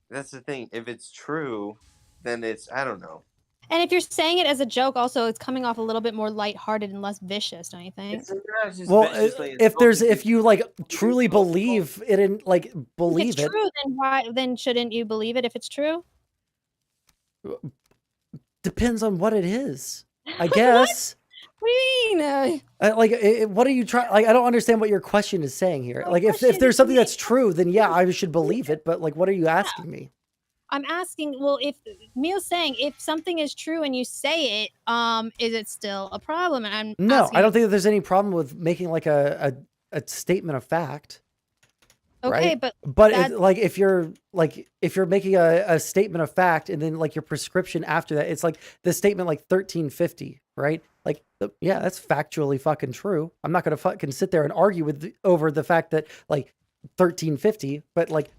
That's the thing. If it's true, then it's, I don't know. And if you're saying it as a joke, also it's coming off a little bit more lighthearted and less vicious, don't you think? It's not just Well, viciously if you like truly believe it and like If believe it's it, true, then shouldn't you believe it if it's true? depends on what it is, I guess. What do you mean? What are you trying? Like, I don't understand what your question is saying here. My Like, if question there's is something me- that's true, then yeah, I should believe it. But like, what are you asking me? I'm asking, well, if Mio's saying if something is true and you say it, is it still a problem? And I'm No, asking I don't you- think that there's any problem with making like a statement of fact. Okay, right? but But That's- like if you're making a statement of fact and then like your prescription after that, it's like the statement like 1350, right? Like yeah, that's factually fucking true. I'm not gonna fucking sit there and argue over the fact that like 1350, but like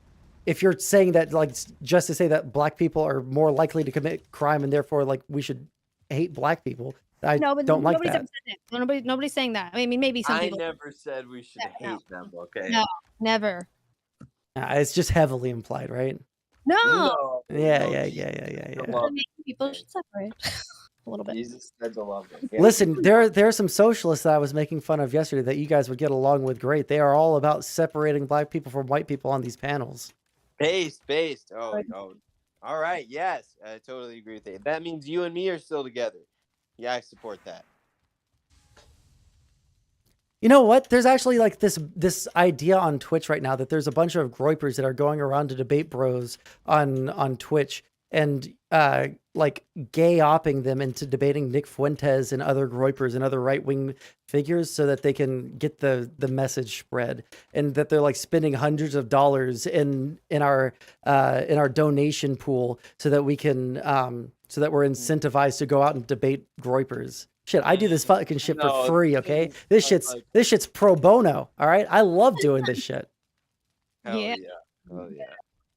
if you're saying that like just to say that black people are more likely to commit crime and therefore like we should hate black people, I no, but don't like nobody's that. ever said that. Nobody's saying that. I mean, maybe some I people. never said we should No. hate them, okay? No. Never. It's just heavily implied, right? No. No, Yeah, no, yeah, Jesus yeah, yeah, yeah, said to yeah. love People should separate a little them. bit. Jesus said to love them. Okay? Listen, there are some socialists that I was making fun of yesterday that you guys would get along with great. They are all about separating black people from white people on these panels. Based. Oh, all right. Yes, I totally agree with that. That means you and me are still together. Yeah, I support that. You know what? There's actually like this idea on Twitch right now that there's a bunch of groypers that are going around to debate bros on Twitch and like gay-opping them into debating Nick Fuentes and other groypers and other right-wing figures so that they can get the message spread, and that they're like spending hundreds of dollars in our donation pool so that we can so that we're incentivized to go out and debate groypers. Shit, I do this fucking shit No, for free, okay? this This sounds shit's pro bono, all right? I love doing this shit. Hell Yeah. yeah. Oh yeah.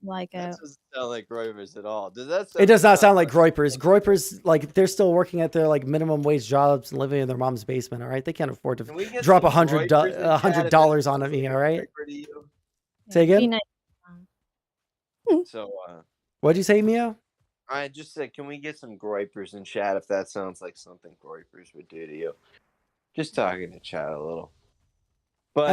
Like That doesn't sound like Groivers at all. Does that? It does not sound like groypers. Groypers, like they're still working at their like minimum wage jobs and living in their mom's basement, all right? They can't afford Can we to get drop some $100 Groivers in chat if $100 that on sounds me, like all a right? groiper to you? Say be again? nice. So What'd you say, Mia? I just said, can we get some groipers in chat if that sounds like something groipers would do to you? Just talking to chat a little. But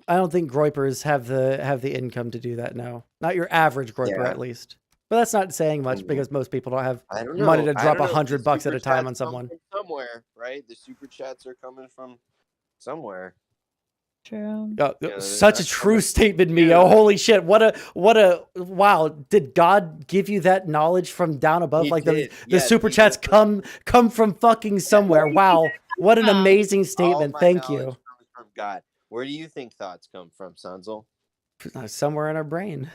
I don't think groypers have the income to do that. No, not your average groyper, Yeah. at least. But that's not saying much Mhm. because most people don't have I don't know. money to I drop don't know. $100 The at a super time chats on come someone. from somewhere, right? The super chats are coming from somewhere. True. Yeah, Such a that's true coming- statement, Mia. Yeah. Holy shit! What a wow! Did God give you that knowledge from down above? He Like did. the Yes, super he chats did. come from fucking somewhere. Wow! What an amazing All statement. my Thank knowledge you. comes from God. Where do you think thoughts come from, Sondsol? Somewhere in our brain.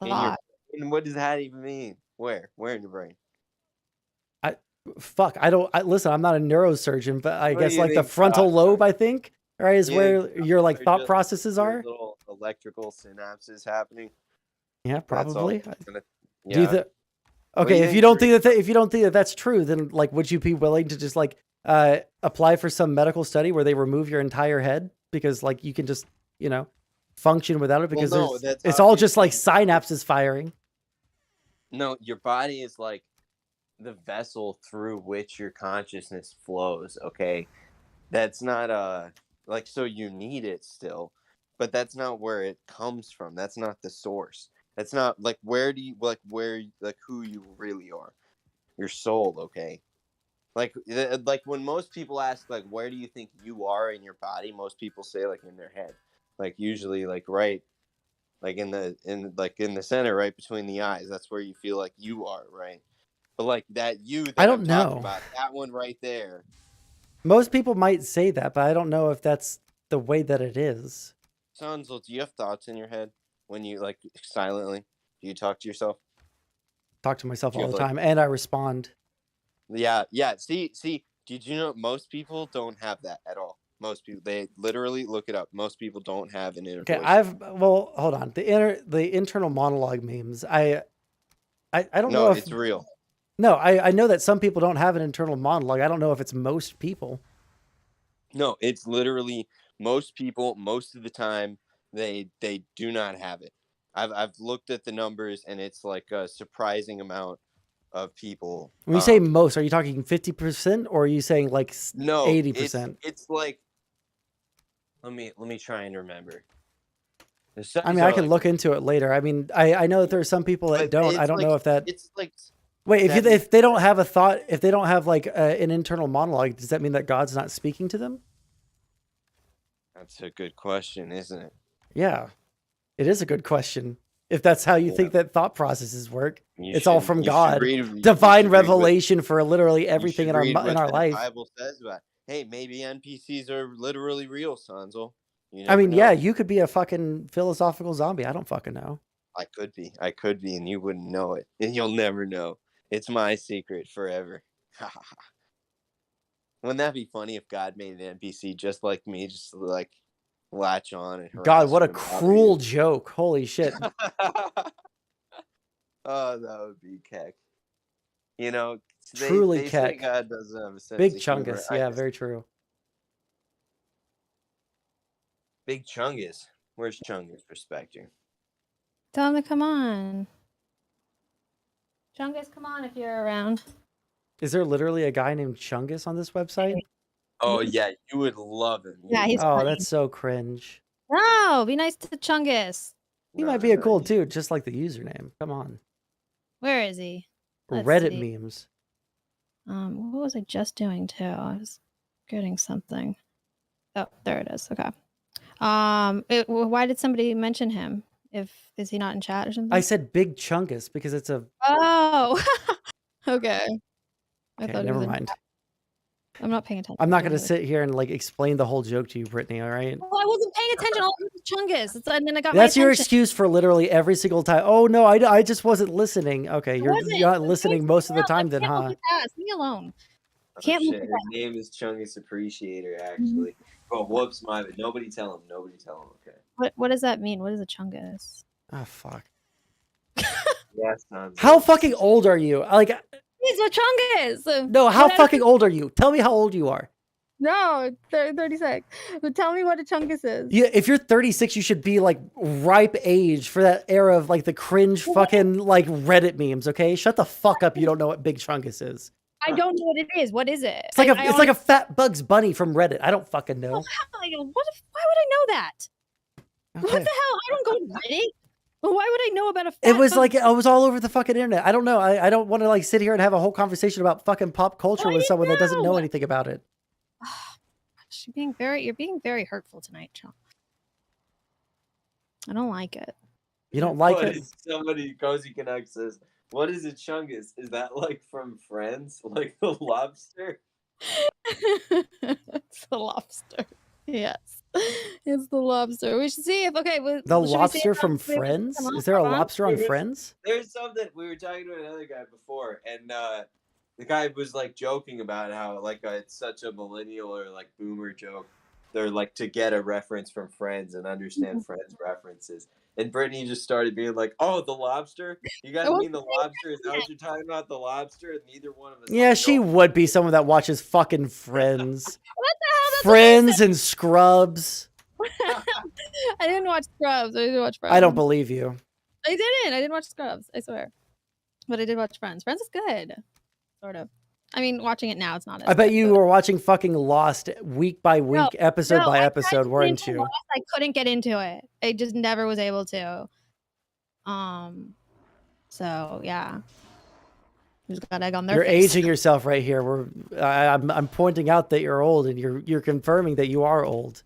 In your, and what does that even mean? Where? Where in your brain? Fuck, listen, I'm not a neurosurgeon, but I What do guess you like the think frontal thoughts lobe, are? I think, right, is You where think your like thoughts are thought just processes your are. little electrical synapses happening. Yeah, That's all. probably. Gonna- Do you Yeah. think? do Okay, you if you think, don't Drew? think that if you don't think that that's true, then like, would you be willing to just like apply for some medical study where they remove your entire head because like you can just function without it because no, that's it's all just like obviously- synapses firing. No, your body is like the vessel through which your consciousness flows, okay? That's not like, so you need it still, but that's not where it comes from. That's not the source. That's not like where do you like who you really are. Your soul, okay? Like when most people ask like where do you think you are in your body, most people say like in their head. Like usually like right like in the center right between the eyes. That's where you feel like you are, right? But like that you I that I'm don't talking know. about, that one right there. Most people might say that, but I don't know if that's the way that it is. Sondsol, do you have thoughts in your head when you like silently? Do you talk to yourself? Talk to myself Do you all have the like time, and I respond. yeah. See, did you know most people don't have that at all? Most people, they literally look it up. Most people don't have an inner Okay, voice. well, hold on. The internal monologue memes. I don't No, know if it's real. no, I know that some people don't have an internal monologue. I don't know if it's most people. No, it's literally most people. Most of the time, they do not have it. I've looked at the numbers, and it's like a surprising amount of people. When you say most, are you talking 50%, or are you saying like No, 80%? it's like let me try and remember. The I studies mean, I are can like, look into it later. I mean, I know that there are some people that but don't. I don't know if that. it's like Wait, if 70. they don't have a thought, if they don't have like an internal monologue, does that mean that God's not speaking to them? That's a good question, isn't it? Yeah, it is a good question. If that's how you Yeah. think that thought processes work, You it's all should from you should God. read you Divine should read what revelation for literally you everything should in our read what the life. Bible says about. Hey, maybe NPCs are literally real, Sonzel. You I never mean, yeah, know. you could be a fucking philosophical zombie. I don't fucking know. I could be, and you wouldn't know it, and you'll never know. It's my secret forever. Wouldn't that be funny if God made an NPC just like me, just to, like latch on and God, harass what you a and bother you? cruel joke. Holy shit. Oh, that would be keck. You know, Truly they say keck. God doesn't have a sense Big of humor. Chungus. Yeah, very true. Big Chungus. Where's Chungus perspective? Tell him to come on. Chungus, come on if you're around. Is there literally a guy named Chungus on this website? Oh yeah, you would love him. Yeah, he's Oh, funny. that's so cringe. No, be nice to Chungus. He No, might be a no, cool dude, just like the username. Come on. Where is he? Let's Reddit see. memes. What was I just doing too? I was getting something. Oh, there it is. Okay. Why did somebody mention him? Is he not in chat or something? I said Big Chungus because it's a. Oh, okay. I Okay, thought it never was in mind. chat. I'm not paying attention. I'm not going to Chungus. sit here and like explain the whole joke to you, Brittany. All right. Well, I wasn't paying attention. All it was Chungus. And then I got That's my your attention. excuse for literally every single time. Oh no, I just wasn't listening. Okay, you're wasn't. not listening most of the time, then, Can't look huh? at that. Leave me alone. Oh, Can't look shit. at His name is Chungus Appreciator, actually. Oh, whoops, my bad. Nobody tell him. Nobody tell him. Okay. What does that mean? What is a Chungus? Oh fuck. Yes, Sonzel. How fucking old are you? Like, He's a Chungus. no, how What fucking old are you? Tell me how old you are. No, 36. But tell me what a Chungus is. Yeah, if you're 36, you should be like ripe age for that era of like the cringe fucking like Reddit memes. Okay, shut the fuck up. You don't know what Big Chungus is. I don't know what it is. What is it? It's like it's like a fat Bugs Bunny from Reddit. I don't fucking know. why would I know that? What the Okay. hell? I don't go to Reddit. Well, why would I know about a fat It was Bugs- like I was all over the fucking internet. I don't know. I don't want to like sit here and have a whole conversation about fucking pop culture Why with do someone that doesn't you know know? anything about it. You're being very hurtful tonight, Chunk. I don't like it. You don't like What it? is somebody Cozy Canuck says, what is a Chungus? Is that like from Friends? Like the lobster? It's the lobster. Yes. It's the lobster. We should see if The should we see lobster if from we can Friends? come on, Is there a come on? lobster on There's- Friends? There's something we were talking to another guy before, and the guy was like joking about how like it's such a millennial or like boomer joke. They're like to get a reference from Friends and understand Friends references. And Brittany just started being like, "Oh, the lobster? You guys I mean the lobster? Is that what you're talking about? The lobster?" And neither one of us. Yeah, like, she "Nope." would be someone that watches fucking Friends. What the hell? That's Friends and Scrubs. I didn't watch Scrubs. I didn't watch Friends. I don't believe you. I didn't watch Scrubs. I swear. But I did watch Friends. Friends is good, sort of. I mean, watching it now, it's not as I bet good, you but- were watching fucking Lost week by week, episode by I tried episode, to get weren't into you? Lost, I couldn't get into it. I just never was able to. So yeah. Just got egg on their You're face. aging yourself right here. I'm pointing out that you're old, and you're confirming that you are old.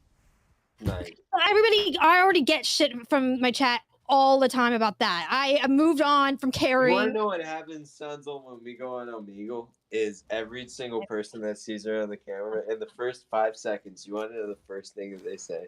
Nice. I already get shit from my chat all the time about that. I moved on from You want to caring. know what happens, Sondsol, when we go on Omegle? Is every single person that sees her on the camera, in the first 5 seconds, you want to know the first thing that they say?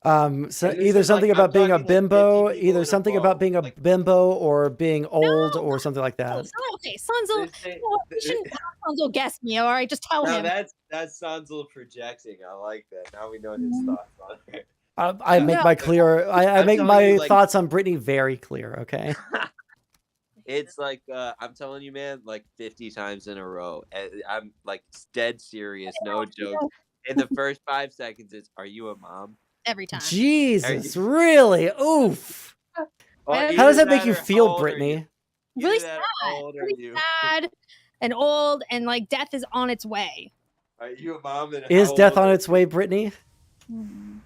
So And this either is something like- I'm about being a talking like 50 bimbo, people either in a something row. about being a Like- bimbo or being old or something like Oh, that. okay, Sondsol. They say- You shouldn't have Sondsol guess me, all right? Just tell Now him. that's Sondsol projecting. I like that. Now we know his Mhm. thoughts on it. I make No. my clear. I I'm make telling my you, like- thoughts on Britney very clear. Okay. It's like I'm telling you, man, like 50 times in a row. I'm like dead serious, no jokes. In the first 5 seconds, it's "Are you a mom?" Every time. Jesus, really? Oof. Or How How does either that make you or, feel, how old are Brittany? you? Really Either that or, how sad. old are Really you? sad and old, and like death is on its way. Are you a mom? And Is how death old on are its you? way, Brittany? I'm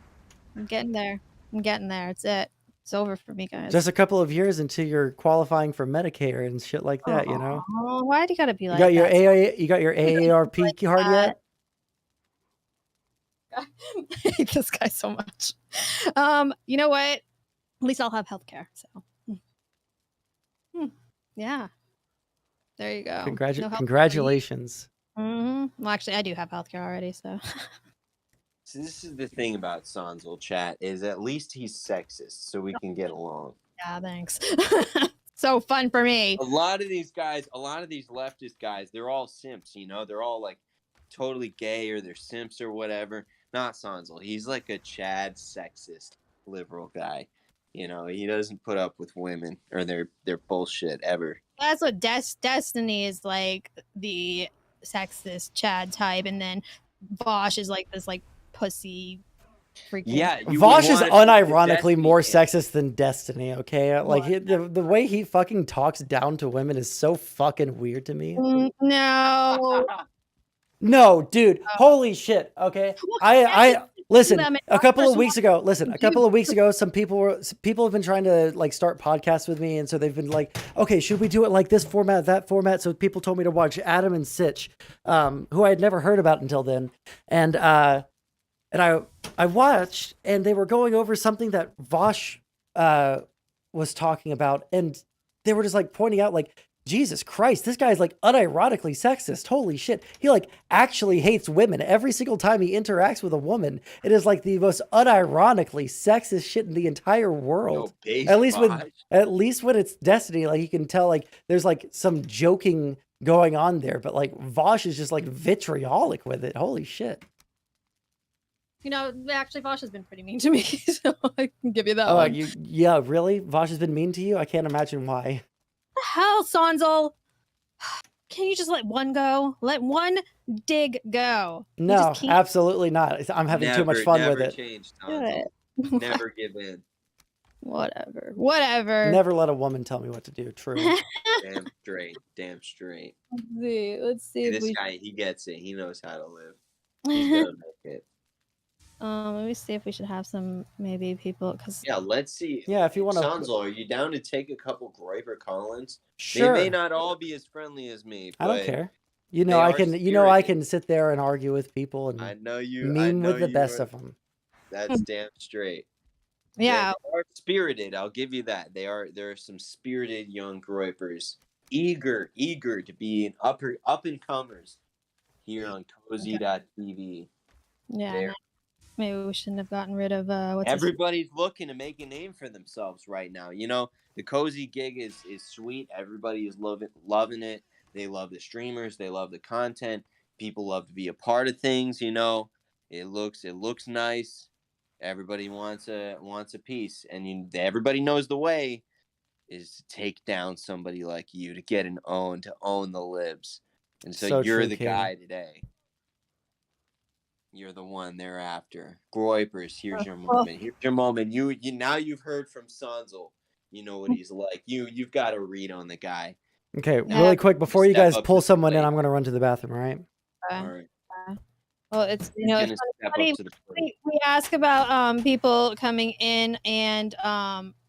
getting there. I'm getting there. It's it. It's over for me, guys. Just a couple of years until you're qualifying for Medicare and shit like that. You know. Oh, why do you gotta be You like got your that? you got your AARP card yet? I hate this guy so much. You know what? At least I'll have healthcare. So, yeah. There you go. No healthcare. Congratulations. Well, actually, I do have healthcare already. So, So this is the thing about Sondsol, chat, is at least he's sexist, so we can get along. yeah, thanks. So fun for me. A lot of these guys, a lot of these leftist guys, they're all simps, you know? They're all like totally gay or they're simps or whatever. Not Sondsol. He's like a Chad sexist liberal guy. You know, he doesn't put up with women or their bullshit ever. That's what Destiny is like, the sexist Chad type, and then Bosch is like this like pussy freaking. Yeah, you Vosh would is wanna be the unironically Destiny more fan. sexist than Destiny. Okay, like the way he fucking talks down to women is so fucking weird to me. No. No, dude, holy shit. Okay, I listen. them and A couple first of weeks ago, listen. A couple of weeks ago, some people have been trying to like start podcasts with me, and so they've been like, okay, should we do it like this format, that format? So people told me to watch Adam and Sitch, who I had never heard about until then, and I watched, and they were going over something that Vosh was talking about, and they were just like pointing out like, Jesus Christ, this guy's like unironically sexist. Holy shit. He like actually hates women. Every single time he interacts with a woman, it is like the most unironically sexist shit in the entire world. At least when it's Destiny, like you can tell like there's like some joking going on there, but like Vosh is just like vitriolic with it. Holy shit. You know, actually, Vosh has been pretty mean to me, so I can give you that Oh, one. yeah, really? Vosh has been mean to you? I can't imagine why. The hell, Sondsol? Can you just let one go? Let one dig go. You No, just can't absolutely not. I'm having too much fun with it. Change, do Sondsol. it. Never give in. Whatever. Never let a woman tell me what to do. True. Damn straight. Damn straight. Let's see if This we. guy, he gets it. He knows how to live. He's gonna make it. Let me see if we should have some maybe people because Yeah, let's see. Yeah, if you want to. Sondsol, are you down to take a couple Groiper Collins? Sure. They may not all be as friendly as me. I don't but care. You know, they I are can. You know, I spirited. can sit there and argue with people and I know you. meme with the best are, of them. That's damn straight. yeah, They are spirited. I'll give you that. There are some spirited young Groipers, eager to be an up and comers here on cozy.tv. yeah. There. Maybe we shouldn't have gotten rid of what's his- Everybody's looking to make a name for themselves right now. You know, the cozy gig is sweet. Everybody is loving it. They love the streamers. They love the content. People love to be a part of things. You know, it looks nice. Everybody wants a piece, and everybody knows the way is to take down somebody like you to get to own the libs. And so you're true, the King. guy today. You're the one they're after. Groipers, here's your moment. Here's your moment. You now you've heard from Sondsol. You know what he's like. You've got a read on the guy. Okay, Yeah. really quick before you Step guys up pull to the someone in, plate. I'm gonna run to the bathroom. All right. All right. Well, it's He's it's gonna step funny. up to the plate. We ask about people coming in, and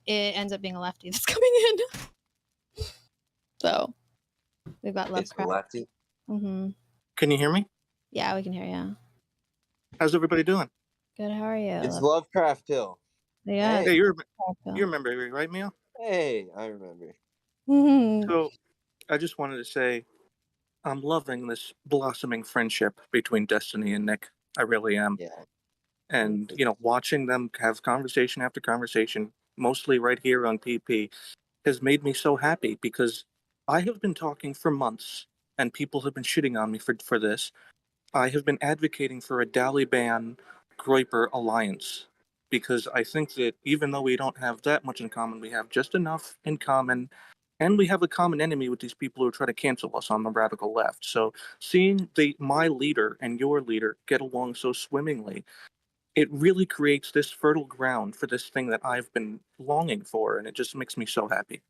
it ends up being a lefty that's coming in. So we've got It's the Lovecraft. lefty. Mm-hmm. Can you hear me? Yeah, we can hear you. How's everybody doing? Good. How are you? It's Lovecraft Hill. Yeah. Hey, you Lovecraft. remember me, right, Mia? Hey, I remember. Mhm. So I just wanted to say I'm loving this blossoming friendship between Destiny and Nick. I really am. Yeah. And watching them have conversation after conversation, mostly right here on PP, has made me so happy because I have been talking for months and people have been shitting on me for this. I have been advocating for a Daliban Groiper alliance because I think that even though we don't have that much in common, we have just enough in common, and we have a common enemy with these people who try to cancel us on the radical left. So seeing my leader and your leader get along so swimmingly, it really creates this fertile ground for this thing that I've been longing for, and it just makes me so happy.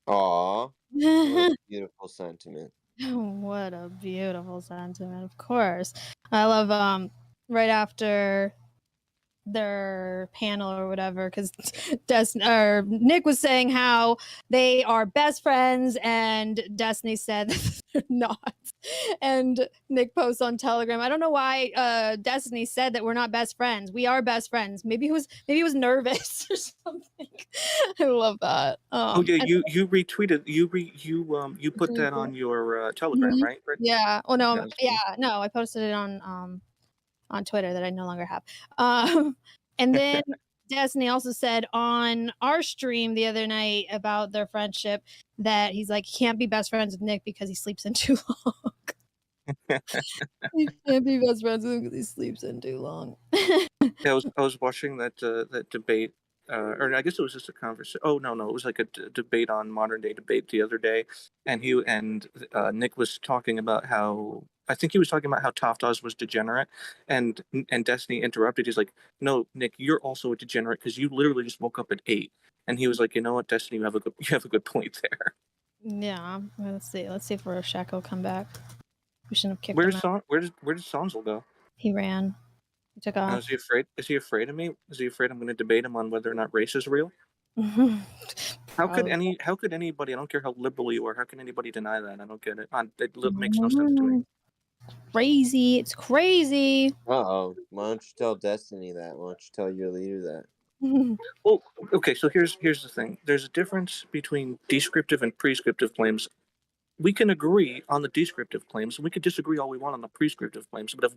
Aw, what a beautiful sentiment. What a beautiful sentiment. Of course. I love right after their panel or whatever, because Nick was saying how they are best friends and Destiny said that they're not. And Nick posts on Telegram, I don't know why Destiny said that we're not best friends. We are best friends. Maybe he was nervous or something. I love that. Oh yeah, you retweeted you put that on your Telegram, Mhm. right? Yeah. Oh no. That was Yeah. cool. No. I posted it on Twitter that I no longer have. And then Destiny also said on our stream the other night about their friendship that he's like, he can't be best friends with Nick because he sleeps in too long. He can't be best friends with him because he sleeps in too long. Yeah, I was watching that debate, or I guess it was just a conversation. Oh no, it was like a debate on modern day debate the other day, and Nick was talking about how I think he was talking about how Toftas was degenerate, and Destiny interrupted. He's like, "No, Nick, you're also a degenerate because you literally just woke up at 8." And he was like, "You know what, Destiny, you have a good point there." Yeah. Let's see if Rorschach will come back. We shouldn't have kicked him out. Where did Sondsol go? He ran. He took Now, off. is he afraid? Is he afraid of me? Is he afraid I'm going to debate him on whether or not race is real? Probably. How could anybody, I don't care how liberal you are, how can anybody deny that? I don't get it. It makes no sense to me. Crazy. It's crazy. Uh-oh. Why don't you tell Destiny that? Why don't you tell your leader that? Well, okay, so here's the thing. There's a difference between descriptive and prescriptive claims. We can agree on the descriptive claims, and we can disagree all we want on the prescriptive claims. But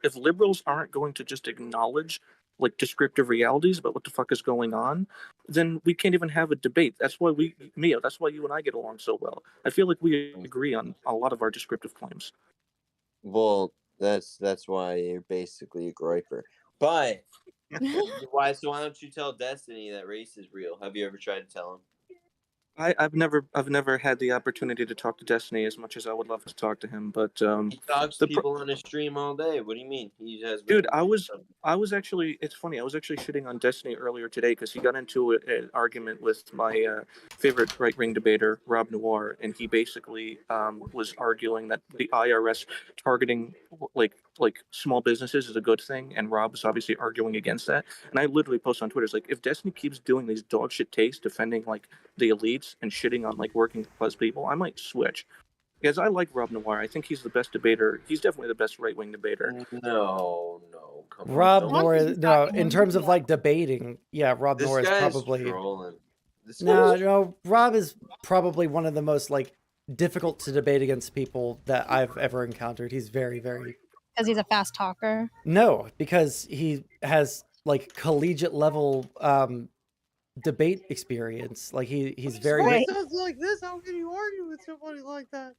if liberals aren't going to just acknowledge like descriptive realities about what the fuck is going on, then we can't even have a debate. That's why Mia, that's why you and I get along so well. I feel like we agree on a lot of our descriptive claims. Well, that's why you're basically a groiper. But why don't you tell Destiny that race is real? Have you ever tried to tell him? I've never had the opportunity to talk to Destiny as much as I would love to talk to him, but He talks to people on his stream all day. What do you mean? He has dude, I was actually, it's funny, I was actually shitting on Destiny earlier today because he got into an argument with my favorite right wing debater, Rob Noir, and he basically was arguing that the IRS targeting like small businesses is a good thing, and Rob was obviously arguing against that. And I literally posted on Twitter, it's like, if Destiny keeps doing these dog shit takes defending like the elites and shitting on like working class people, I might switch. Because I like Rob Noir. I think he's the best debater. He's definitely the best right wing debater. No, come on. Rob Don't- Noor, no, in terms of like debating, yeah, Rob This Noor is guy's probably trolling. This no, guy's no. Rob is probably one of the most like difficult to debate against people that I've ever encountered. He's very, very Because he's a fast talker. no, because he has like collegiate level debate experience. Like he's very Right. sounds like this. How can you argue with somebody like that?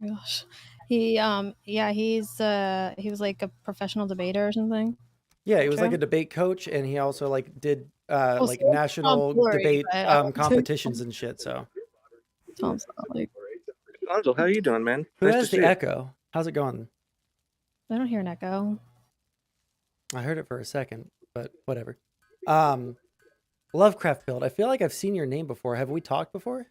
Gosh. He he was like a professional debater or something. yeah, he was like True. a debate coach, and he also like did Well, like so is national Tom Story, debate but I don't think competitions and shit. So Tom's not like Sondsol, how you doing, man? who Nice has to the see you. echo? How's it going? I don't hear an echo. I heard it for a second, but whatever. Lovecraft build. I feel like I've seen your name before. Have we talked before?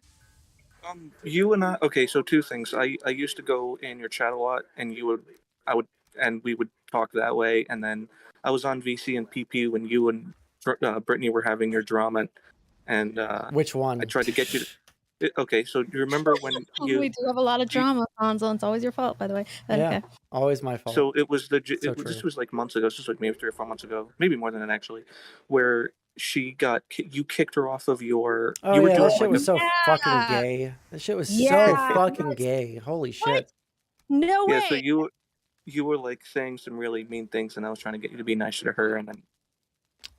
You and I. Okay, so two things. I used to go in your chat a lot, and and we would talk that way. And then I was on VC and PP when you and Brittany were having your drama, and Which I one? tried to get you to. Okay, so you remember when We do have a lot of you drama, Sondsol. It's always your fault, by the way. But Yeah, okay. always my fault. so it was So this true. was like months ago. This was like maybe 3 or 4 months ago, maybe more than that actually, where you kicked her off of your. Oh You were yeah, that doing shit like was a so fucking Yeah. gay. That shit was so Yeah. fucking gay. Holy shit. No yeah. So way. you were like saying some really mean things, and I was trying to get you to be nicer to her, and then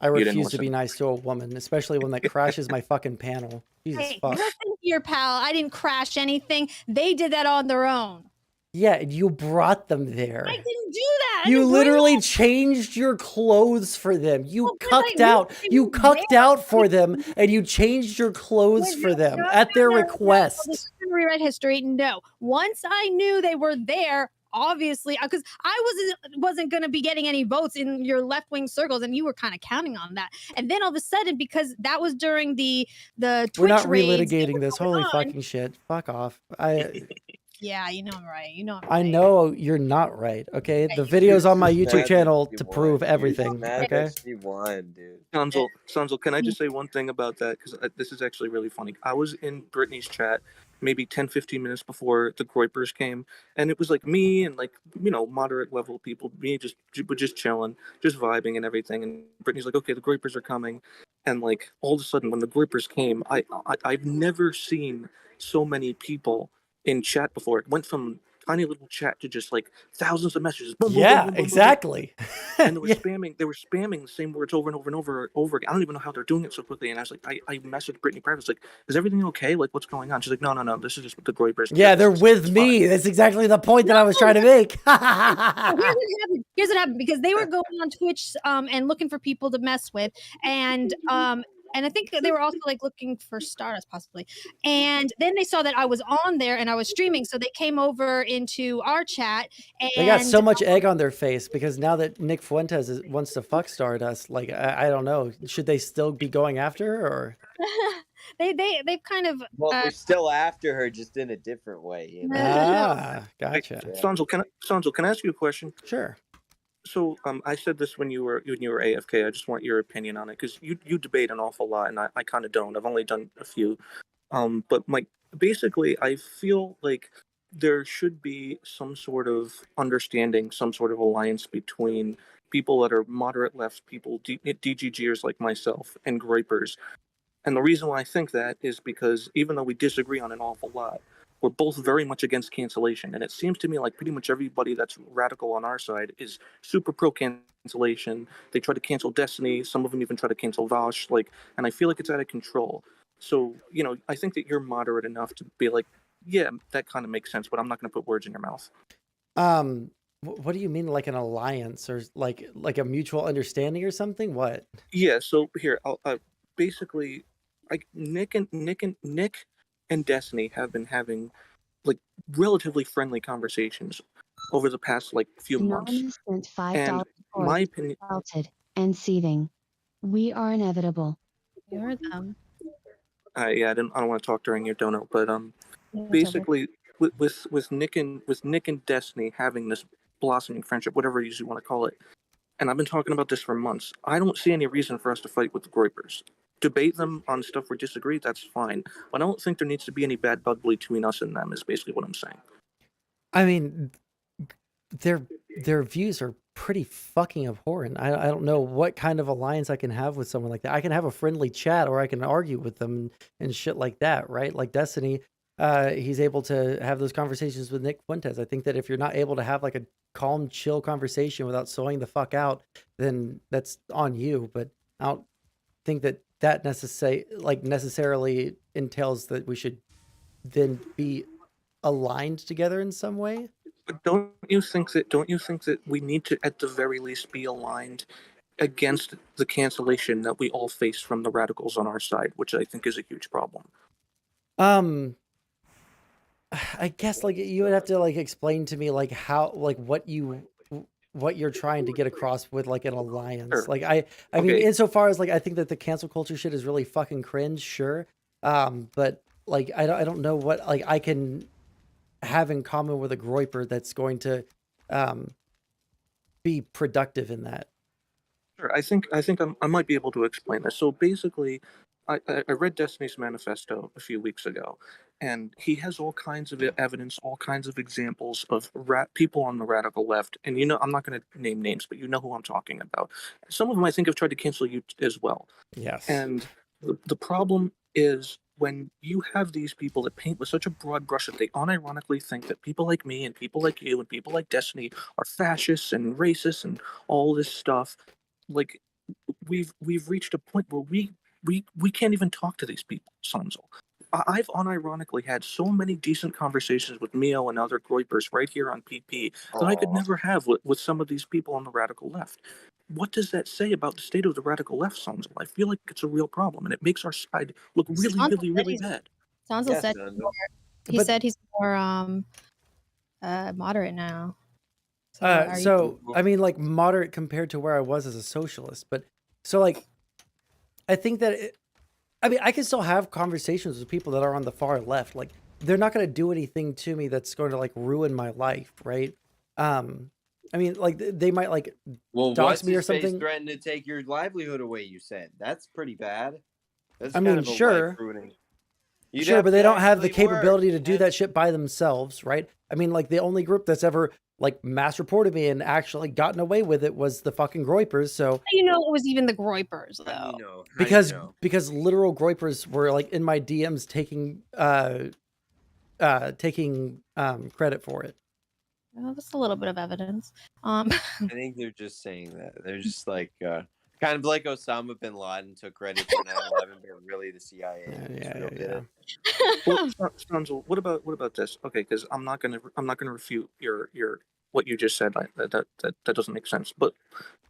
I you didn't refuse to be listen. nice to a woman, especially one that crashes my fucking panel. Jesus Hey, fuck. listen to your pal. I didn't crash anything. They did that on their own. Yeah, you brought them there. I didn't do that. I You didn't bring literally them. changed your clothes for them. You Well, 'cause I cucked knew out. they You were cucked there. out for them, and you changed your clothes for them at their No, request. this is gonna rewrite history. No. Once I knew they were there, obviously, because I wasn't going to be getting any votes in your left wing circles, and you were kind of counting on that. And then all of a sudden, because that was during the Twitch We're not raids, they relitigating were this. going Holy on. fucking shit. Fuck off. Yeah, you know I'm right. You know I'm I right. know you're not right. Okay, the you- video's on my You're just YouTube mad channel that she to won. prove You're everything. just mad Okay. that she won, dude. Sondsol, can I just say one thing about that? Because this is actually really funny. I was in Brittany's chat maybe 10, 15 minutes before the Groypers came, and it was like me and like, moderate level people, me just chilling, just vibing and everything. And Brittany's like, okay, the Groypers are coming. And like all of a sudden when the Groypers came, I've never seen so many people in chat before. It went from tiny little chat to just like thousands of messages. Boom, boom, boom, Yeah, boom, boom, boom, boom. exactly. And they were Yeah. spamming the same words over and over and over again. I don't even know how they're doing it so quickly. And I was like, I messaged Brittany Private, like, is everything okay? Like, what's going on? She's like, no, this is just the Groypers. Yeah, they're with me. That's exactly the point that I was trying to make. Here's what happened, because they were going on Twitch and looking for people to mess with, and I think they were also like looking for Stardust possibly. And then they saw that I was on there and I was streaming, so they came over into our chat. And They got so much egg on their face because now that Nick Fuentes wants to fuck Stardust, like I don't know, should they still be going after her or? they've kind of Well, they're still after her, just in a different way. You know? Ah, gotcha. Sondsol, can I ask you a question? Sure. So, I said this when you were AFK. I just want your opinion on it because you debate an awful lot, and I kind of don't. I've only done a few. But like basically, I feel like there should be some sort of understanding, some sort of alliance between people that are moderate left people, DGGers like myself, and Groypers. And the reason why I think that is because even though we disagree on an awful lot, we're both very much against cancellation. And it seems to me like pretty much everybody that's radical on our side is super pro cancellation. They try to cancel Destiny. Some of them even try to cancel Vosh. And I feel like it's out of control. So, I think that you're moderate enough to be like, yeah, that kind of makes sense, but I'm not going to put words in your mouth. What do you mean, like an alliance or like a mutual understanding or something? What? Yeah. So here, I'll basically, like Nick and Destiny have been having like relatively friendly conversations over the past like few months. Anonymous sent $5 And my opinion, salted and seething. We are inevitable. You're them. yeah, I don't want to talk during your donut, but Whatever. basically with Nick and Destiny having this blossoming friendship, whatever it is you want to call it, and I've been talking about this for months. I don't see any reason for us to fight with the Groypers. Debate them on stuff we disagree, that's fine. But I don't think there needs to be any bad blood between us and them, is basically what I'm saying. I mean, their views are pretty fucking abhorrent. I don't know what kind of alliance I can have with someone like that. I can have a friendly chat or I can argue with them and shit like that, right? Like Destiny, he's able to have those conversations with Nick Fuentes. I think that if you're not able to have like a calm, chill conversation without sewing the fuck out, then that's on you. But I don't think that necessarily entails that we should then be aligned together in some way. But don't you think that we need to at the very least be aligned against the cancellation that we all face from the radicals on our side, which I think is a huge problem? I guess like you would have to like explain to me like how like what you're trying to get across with like an alliance. Sure. Like I mean, Okay. insofar as like I think that the cancel culture shit is really fucking cringe, sure. But like I don't know what like I can have in common with a Groiper that's going to be productive in that. Sure, I might be able to explain this. So basically, I read Destiny's manifesto a few weeks ago, and he has all kinds of evidence, all kinds of examples of people on the radical left. And I'm not going to name names, but you know who I'm talking about. Some of them I think have tried to cancel you as well. Yes. And the problem is when you have these people that paint with such a broad brush that they unironically think that people like me and people like you and people like Destiny are fascists and racists and all this stuff. Like we've reached a point where we can't even talk to these people, Sondsol. I've unironically had so many decent conversations with Mio and other Groypers right here on PP that I could Aw. never have with some of these people on the radical left. What does that say about the state of the radical left, Sondsol? I feel like it's a real problem, and it makes our side look really, Sondsol really, said really he's- bad. Sondsol Yes, said Sondsol. he But- said he's more moderate now. are you- So I mean, like moderate compared to where I was as a socialist, but so like, I think that I mean, I can still have conversations with people that are on the far left. Like, they're not going to do anything to me that's going to like ruin my life, right? I mean, like they might like Well, dox what's me or his face something. threatened to take your livelihood away? You said that's pretty bad. That's I kind mean, of a sure. life-ruining. You'd Sure, have but they to don't have the actually work, capability to do and- that shit by themselves, right? I mean, like the only group that's ever like mass reported me and actually gotten away with it was the fucking Groypers. So How do you know it was even the Groypers How do though? you know? How do you because know? because literal Groypers were like in my DMs taking credit for it. Well, that's a little bit of evidence. I think they're just saying that. They're just like kind of like Osama bin Laden took credit for 9/11, but really the CIA and Israel did it. Well, Sondsol, what about this? Okay, because I'm not gonna refute your what you just said. That doesn't make sense. But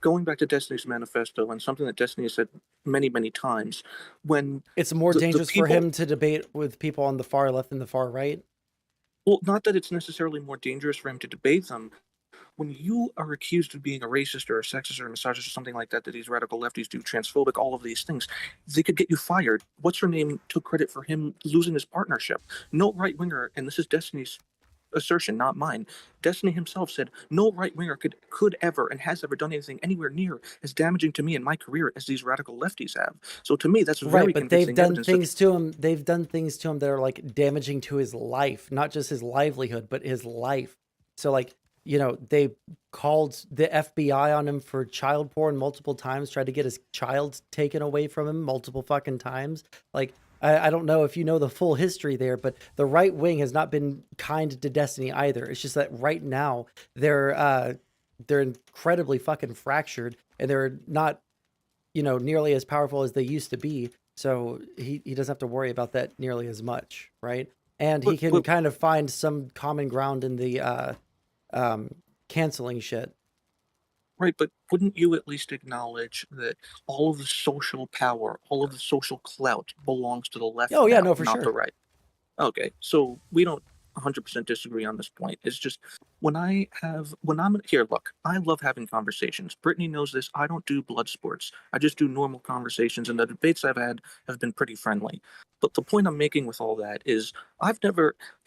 going back to Destiny's manifesto and something that Destiny has said many times, when It's more the dangerous for people- him to debate with people on the far left than the far right. well, not that it's necessarily more dangerous for him to debate them. When you are accused of being a racist or a sexist or a misogynist or something like that these radical lefties do, transphobic, all of these things, they could get you fired. What's her name took credit for him losing his partnership. No right winger, and this is Destiny's assertion, not mine. Destiny himself said no right winger could ever and has ever done anything anywhere near as damaging to me in my career as these radical lefties have. So to me, that's very Right, but convincing they've done evidence. things to him. They've done things to him that are like damaging to his life, not just his livelihood, but his life. So like, they called the FBI on him for child porn multiple times, tried to get his child taken away from him multiple fucking times. Like, I don't know if you know the full history there, but the right wing has not been kind to Destiny either. It's just that right now they're incredibly fucking fractured and they're not, nearly as powerful as they used to be. So he doesn't have to worry about that nearly as much, right? And he can kind of find some common ground in the canceling shit. Right, but wouldn't you at least acknowledge that all of the social power, all of the social clout belongs to the left? Oh, yeah, now, no, for not sure. the right. Okay, so we don't 100% disagree on this point. It's just when I'm here, look, I love having conversations. Brittany knows this. I don't do blood sports. I just do normal conversations, and the debates I've had have been pretty friendly. But the point I'm making with all that is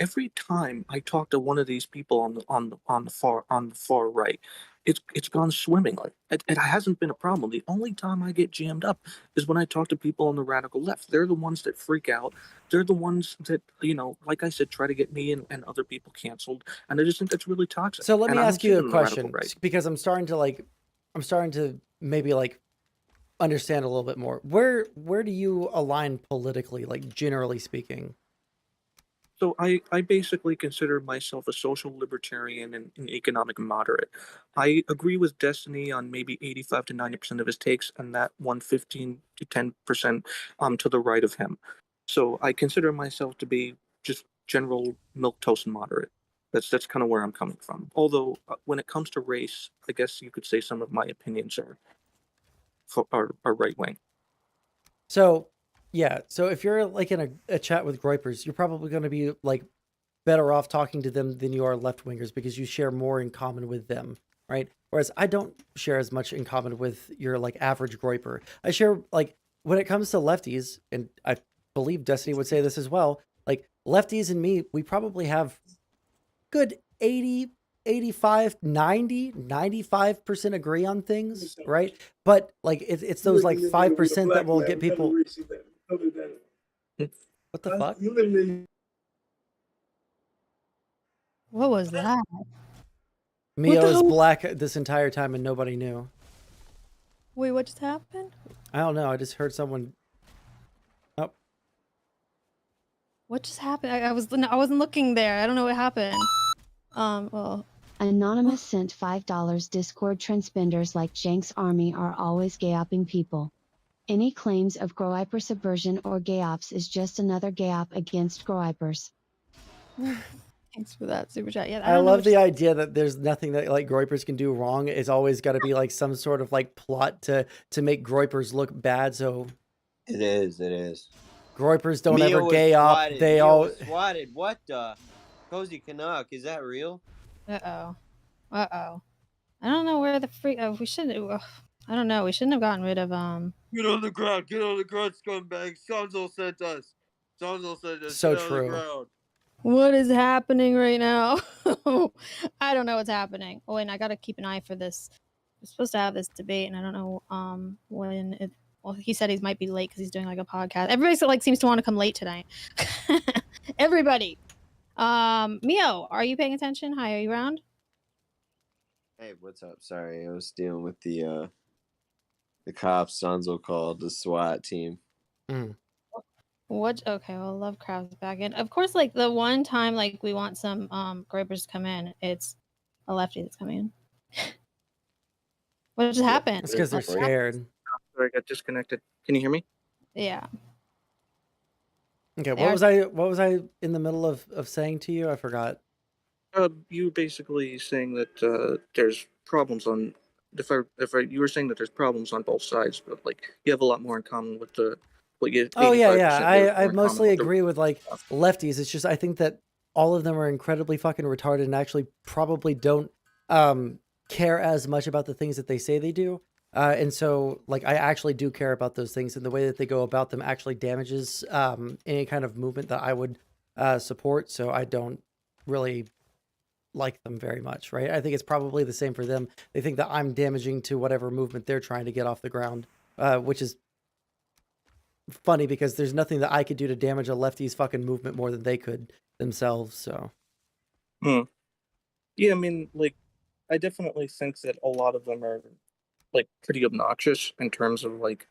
every time I talk to one of these people on the far right, it's gone swimmingly. It hasn't been a problem. The only time I get jammed up is when I talk to people on the radical left. They're the ones that freak out. They're the ones that, like I said, try to get me and other people canceled. And I just think that's really toxic. So let me And I don't ask see you it a in the radical question, right. because I'm starting to maybe like understand a little bit more. Where do you align politically, like generally speaking? So I basically consider myself a social libertarian and an economic moderate. I agree with Destiny on maybe 85 to 90% of his takes, and that 115 to 10% to the right of him. So I consider myself to be just general milquetoast moderate. That's kind of where I'm coming from. Although when it comes to race, I guess you could say some of my opinions are right wing. So yeah, so if you're like in a chat with Groypers, you're probably going to be like better off talking to them than you are left wingers because you share more in common with them, right? Whereas I don't share as much in common with your like average Groyper. I share like when it comes to lefties, and I believe Destiny would say this as well. lefties and me, we probably have good 80, 85, 90, 95% agree on things, right? But like it's those like 5% that will get people. What the fuck? What was that? Mio is hell? black this entire time and nobody knew. Wait, what just happened? I don't know. I just heard someone. Oh, What just happened? I wasn't looking there. I don't know what happened. Well, Anonymous sent $5 Discord transpenders like Jenks Army are always gay-opping people. Any claims of groyper subversion or gay-ops is just another gay-op against groypers. thanks for that super chat. Yeah, I don't know love what the you- idea that there's nothing that like groypers can do wrong. It's always got to be like some sort of like plot to make groypers look bad. So It is. It is. groypers don't Mio ever was gay up. swatted. They Mio all. was swatted. What the? Cozy Canuck, is that real? Uh-oh. I don't know where the freak. We shouldn't. I don't know. We shouldn't have gotten rid of Get on the ground. Get on the ground, scumbag. Sondsol sent us. Sondsol sent us. So Get on true. the ground. What is happening right now? I don't know what's happening. Oh, and I gotta keep an eye for this. We're supposed to have this debate, and I don't know when it. Well, he said he might be late because he's doing like a podcast. Everybody like seems to want to come late tonight. Everybody. Mio, are you paying attention? Hi, are you around? Hey, what's up? Sorry, I was dealing with the cops. Sondsol called the SWAT team. What? Okay, well, Lovecraft's back in. Of course, like the one time like we want some groypers to come in, it's a lefty that's coming in. What just happened? It's because they're scared. Sorry, I got disconnected. Can you hear me? Yeah. Okay, They what are- was I in the middle of saying to you? I forgot. You were basically saying that there's problems on. You were saying that there's problems on both sides, but like you have a lot more in common with the what you. Oh yeah, 85% yeah. you have more I in common mostly with the- agree with like lefties. It's just I think that all of them are incredibly fucking retarded and actually probably don't care as much about the things that they say they do. And so like I actually do care about those things, and the way that they go about them actually damages any kind of movement that I would support. So I don't really like them very much, right? I think it's probably the same for them. They think that I'm damaging to whatever movement they're trying to get off the ground, which is funny because there's nothing that I could do to damage a lefty's fucking movement more than they could themselves. So Yeah, I mean, like, I definitely think that a lot of them are like pretty obnoxious in terms of like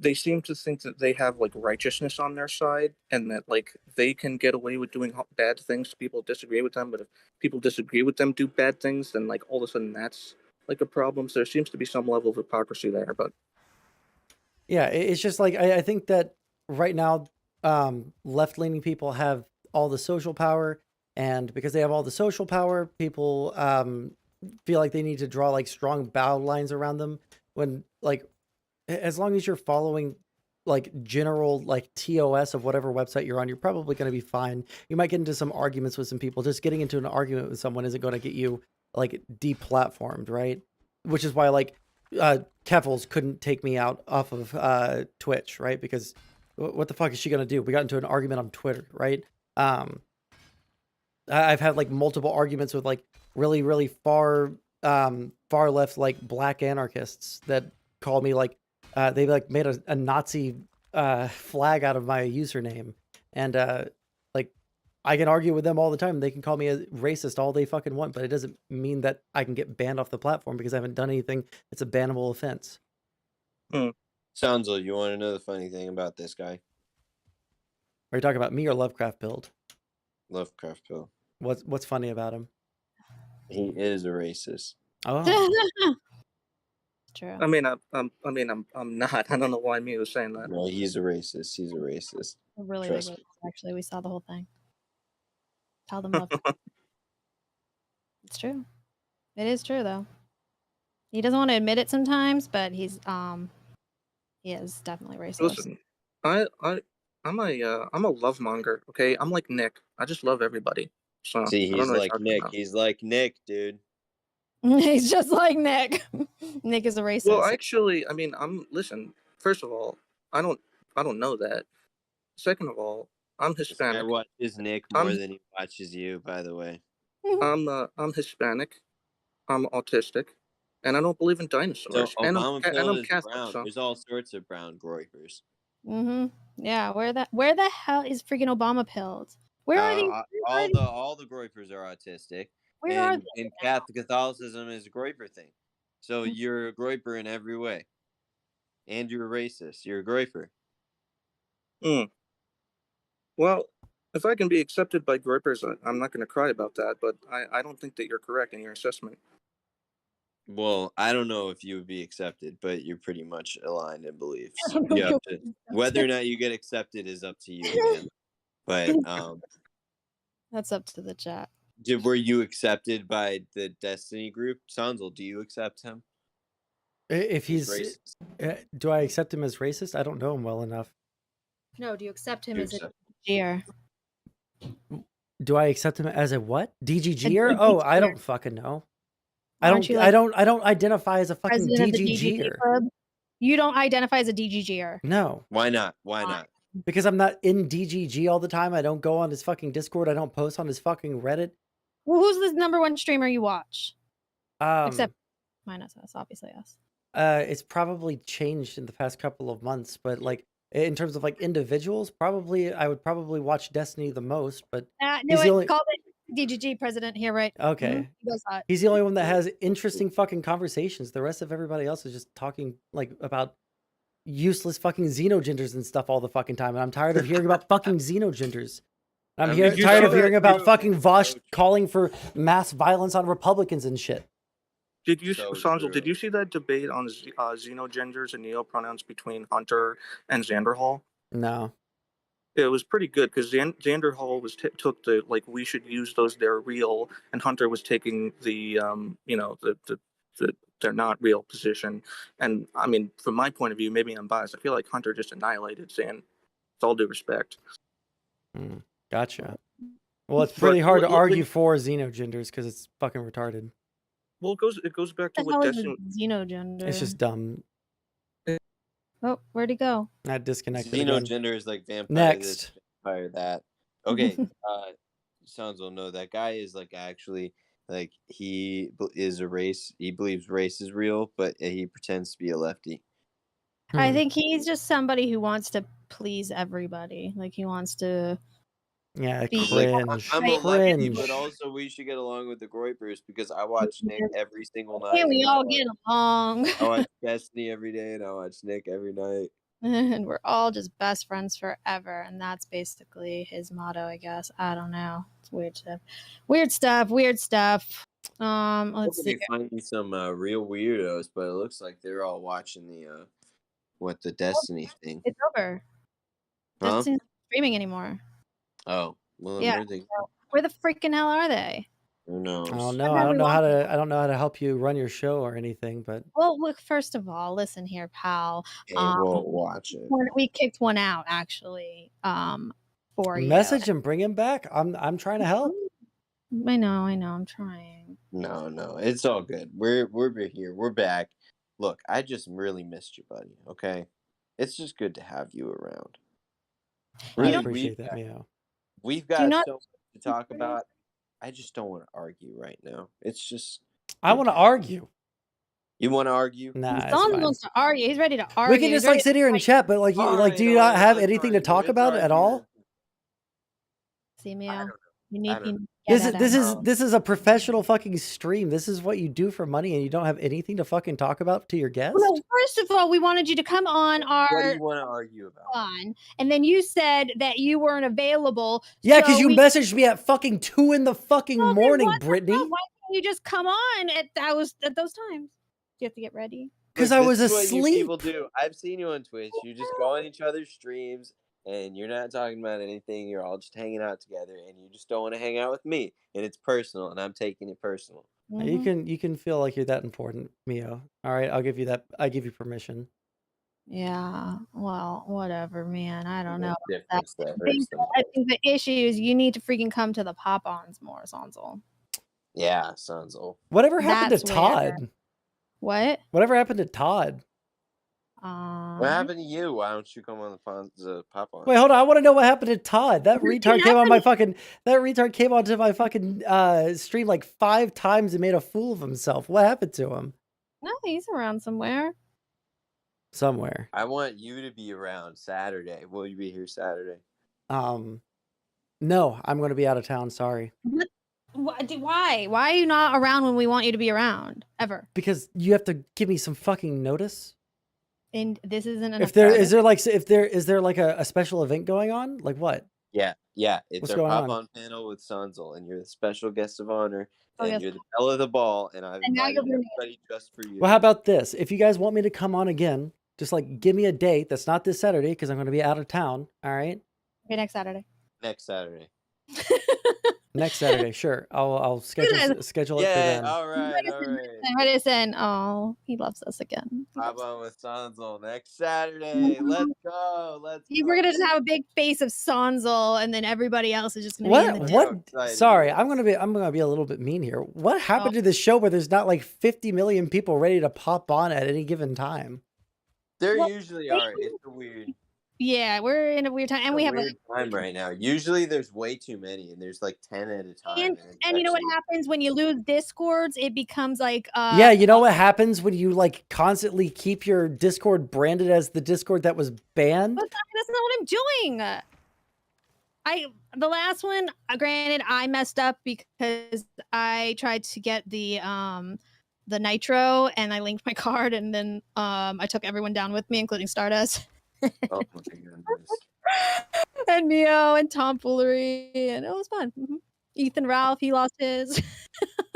they seem to think that they have like righteousness on their side and that like they can get away with doing bad things to people who disagree with them, but if people disagree with them do bad things, then like all of a sudden that's like a problem. So there seems to be some level of hypocrisy there, but yeah, it's just like I think that right now left-leaning people have all the social power, and because they have all the social power, people feel like they need to draw like strong battle lines around them when like as long as you're following like general like TOS of whatever website you're on, you're probably going to be fine. You might get into some arguments with some people. Just getting into an argument with someone isn't going to get you like deplatformed, right? Which is why like Kevils couldn't take me out off of Twitch, right? Because what the fuck is she going to do? We got into an argument on Twitter, right? I've had like multiple arguments with like really far left like black anarchists that called me like they like made a Nazi flag out of my username, and like I can argue with them all the time. They can call me a racist all they fucking want, but it doesn't mean that I can get banned off the platform because I haven't done anything that's a bannable offense. Sondsol, you want to know the funny thing about this guy? Are you talking about me or Lovecraft Build? Lovecraft Bill. What's funny about him? He is a racist. Oh, True. I mean, I'm not. I don't know why me was saying that. No, he's a racist. He's a racist. We're really Trust big. Actually, we saw the whole thing. Tell them love. It's true. It is true though. He doesn't want to admit it sometimes, but he is definitely racist. Listen, I'm a love monger. Okay, I'm like Nick. I just love everybody. So See, I don't he's know what like you're talking Nick. about. He's like Nick, dude. He's just like Nick. Nick is a racist. Well, actually, I mean, listen. First of all, I don't know that. Second of all, I'm This guy Hispanic. watches Nick I'm- more than he watches you, by the way. I'm Hispanic. I'm autistic, and I don't believe in So dinosaurs. And Obama I'm pilled is Catholic. brown. So There's all sorts of brown groypers. Yeah, where the hell is freaking Obama pilled? Where are these? All the groypers are autistic, Where are and they? Catholicism is a groyper thing. So Mm. you're a groyper in every way, and you're a racist. You're a groyper. well, if I can be accepted by groypers, I'm not going to cry about that. But I don't think that you're correct in your assessment. Well, I don't know if you would be accepted, but you're pretty much aligned in beliefs. I don't know You if have you'll to, be whether or not you get accepted is up to you, man. But That's up to the chat. were you accepted by the Destiny group? Sondsol, do you accept him? If he's racist. do I accept him as racist? I don't know him well enough. No, do you accept him You as a accept- DGer? Do I accept him as a what? DGGer? Oh, I don't fucking know. Aren't you, like, I don't identify as a fucking president of the DGG DGGer. club? You don't identify as a DGGer. No, Why not? Why not? because I'm not in DGG all the time. I don't go on his fucking Discord. I don't post on his fucking Reddit. Well, who's the #1 streamer you watch? Except Minus us, obviously us. it's probably changed in the past couple of months, but like in terms of like individuals, I would probably watch Destiny the most, but No, He's the only- called it DGG president here, right? okay. He does that. He's the only one that has interesting fucking conversations. The rest of everybody else is just talking like about useless fucking xenogenders and stuff all the fucking time. And I'm tired of hearing about fucking xenogenders. I'm I mean, tired you of know hearing that about you- fucking Vosh so true. calling for mass violence on Republicans and shit. Did you, So Sondsol? true. Did you see that debate on xenogenders and neopronouns between Hunter and Xander Hall? No. It was pretty good because Xander Hall was took the like we should use those, they're real, and Hunter was taking the the they're not real position. And I mean, from my point of view, maybe I'm biased. I feel like Hunter just annihilated Xan. With all due respect. Gotcha. Well, it's pretty But hard to when- argue for xenogenders because it's fucking retarded. Well, it goes back to What the what hell is Destiny. a xenogender? It's just dumb. Oh, where'd he go? I disconnected again. Xenogender is like vampire Next. this, vampire that. Okay, Sondsol, no, that guy is like actually like is a race. He believes race is real, but he pretends to be a lefty. I Hmm. think he's just somebody who wants to please everybody. Like he wants to. Yeah, Be- cringe. I'm a lefty, Cringe. but also we should get along with the groypers because I watch Nick every single night. Can we and I all watch- get along? I watch Destiny every day, and I watch Nick every night. And we're all just best friends forever, and that's basically his motto, I guess. I don't know. It's weird stuff. Weird stuff. Weird stuff. Let's see. Hopefully finding some real weirdos, but it looks like they're all watching the Destiny thing. It's over. Huh? That's not streaming anymore. Oh, well, Yeah. Where the freaking hell are they? who knows? I don't know. I don't know how to help you run your show or anything, but Well, look. First of all, listen here, pal. Hey, we'll watch it. We kicked one out actually. For you. message and bring him back. I'm trying to help. I know. I'm trying. No, it's all good. We're here. We're back. Look, I just really missed you, buddy. Okay, it's just good to have you around. I Really, appreciate that, Mio. We've Do got not- so much to talk about. I just don't want to argue right now. It's just I want to argue. you want to argue. Nah, it's Don fine. wants to argue. He's ready to argue. We can He's just like ready sit here and chat, but like, do you not have anything to talk about at all? See me I out. don't know. You need. I don't You need This to is get this that is out. this is a professional fucking stream. This is what you do for money, and you don't have anything to fucking talk about to your guest. Well, first of all, we wanted you to come on What do our you want to argue about? on, and then you said that you weren't available. Yeah, because so you we- messaged me at fucking 2 in the fucking Well, then morning, what the Brittany. hell? Why can't you just come on at those times? You have to get ready. Because Look, I was this is what you asleep. people do. I've seen you on Twitch. You just go on each other's streams, and you're not talking about anything. You're all just hanging out together, and you just don't want to hang out with me. And it's personal, and I'm taking it personal. Mhm. You can feel like you're that important, Mio. All right, I'll give you that. I give you permission. Yeah. Well, whatever, man. I don't know. What difference that I hurts think, them. I think the issue is you need to freaking come to the pop-ons more, Sondsol. Yeah, Sondsol. Whatever happened to That's where- Todd? What? Whatever happened to Todd? What happened to you? Why don't you come on the pop on? Wait, hold on. I want to know what happened to Todd. That retard came on happened. my fucking. That retard came onto my fucking stream like 5 times and made a fool of himself. What happened to him? No, he's around somewhere. Somewhere. I want you to be around Saturday. Will you be here Saturday? No, I'm going to be out of town. Sorry. Why? Why are you not around when we want you to be around ever? Because you have to give me some fucking notice. And this isn't an. If there is there like a special event going on? Like what? Yeah. It's What's our going pop on? on panel with Sondsol, and you're the special guest of honor, Oh, and yes. you're the belle of the ball, and I've And now invited you're doing everybody just for you. Well, how about this? If you guys want me to come on again, just like give me a date that's not this Saturday because I'm going to be out of town. All right. Okay, next Saturday. Next Saturday. Next Saturday, sure. I'll schedule it for Yeah. then. All right. Redison, oh, he loves us again. Pop on with Sondsol next Saturday. Let's go. We're gonna just have a big face of Sondsol, and then everybody else is just gonna be in the What? excited. Sorry, I'm gonna be a little bit mean here. What happened to this show where there's not like 50 million people ready to pop on at any given time? There usually are. It's a weird. Yeah, we're in a weird time, and we have weird time right now. Usually there's way too many, and there's like 10 at a time. and you know what happens when you lose discords? It becomes like yeah, you know what happens when you like constantly keep your Discord branded as the Discord that was banned? But that's not what I'm doing. The last one, granted, I messed up because I tried to get the nitro, and I linked my card, and then I took everyone down with me, including Stardust. Oh my goodness. And Mio and Tomfoolery, and it was fun. Ethan Ralph, he lost his.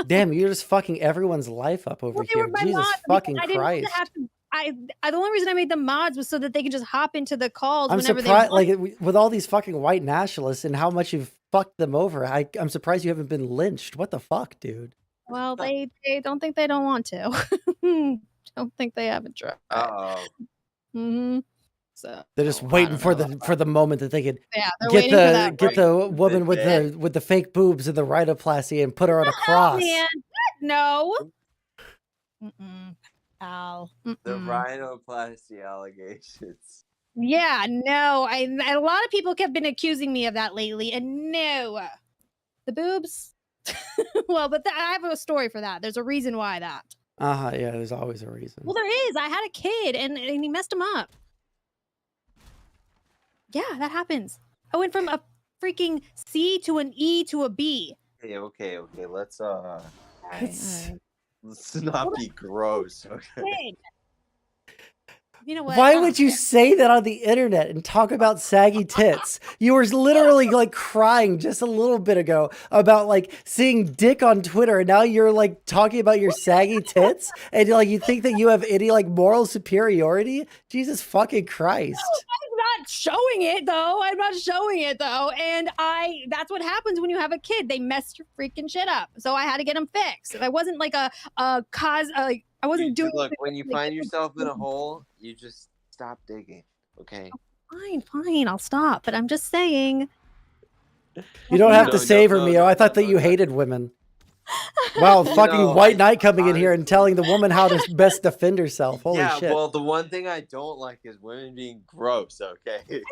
Damn, you're just fucking everyone's life up over here. Jesus fucking Christ. The only reason I made them mods was so that they can just hop into the calls I'm whenever surprised, they want. like with all these fucking white nationalists and how much you've fucked them over. I'm surprised you haven't been lynched. What the fuck, dude? Well, they don't think they don't want to. Don't think they haven't tried. Oh. So they're just waiting for the moment that they could get the woman with the fake boobs and the rhinoplasty and put her on a cross. Man. No. Al. The rhinoplasty allegations. Yeah, no. A lot of people have been accusing me of that lately, and no, the boobs. Well, but I have a story for that. There's a reason why that. Yeah, there's always a reason. Well, there is. I had a kid, and he messed him up. Yeah, that happens. I went from a freaking C to an E to a B. Okay. Let's not be gross. Okay. You know what? Why would you say that on the internet and talk about saggy tits? You were literally like crying just a little bit ago about like seeing dick on Twitter, and now you're like talking about your saggy tits, and like you think that you have any like moral superiority? Jesus fucking Christ. I'm not showing it though. And that's what happens when you have a kid. They mess your freaking shit up. So I had to get them fixed. I wasn't like I wasn't doing. Look, when you find yourself in a hole, you just stop digging. Okay. Fine. I'll stop. But I'm just saying. You don't have to save her, Mio. I thought that you hated women. Wow, fucking White Knight coming in here and telling the woman how to best defend herself. Holy shit. Yeah, well, the one thing I don't like is women being gross, okay? It's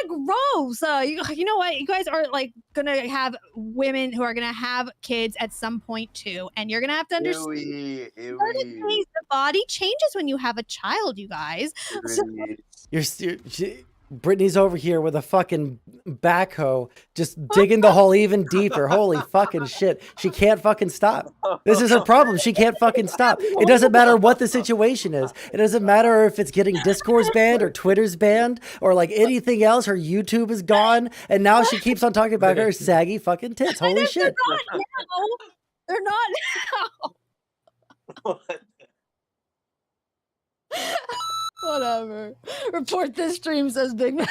not gross. You know what? You guys are like gonna have women who are gonna have kids at some point too, and you're gonna have to understand. The body changes when you have a child, you guys. Brittany's over here with a fucking backhoe, just digging the hole even deeper. Holy fucking shit. She can't fucking stop. This is her problem. She can't fucking stop. It doesn't matter what the situation is. It doesn't matter if it's getting Discord's banned or Twitter's banned or like anything else. Her YouTube is gone. And now she keeps on talking about her saggy fucking tits. Holy shit. They're not now. Whatever. Report this stream, says Big Mac.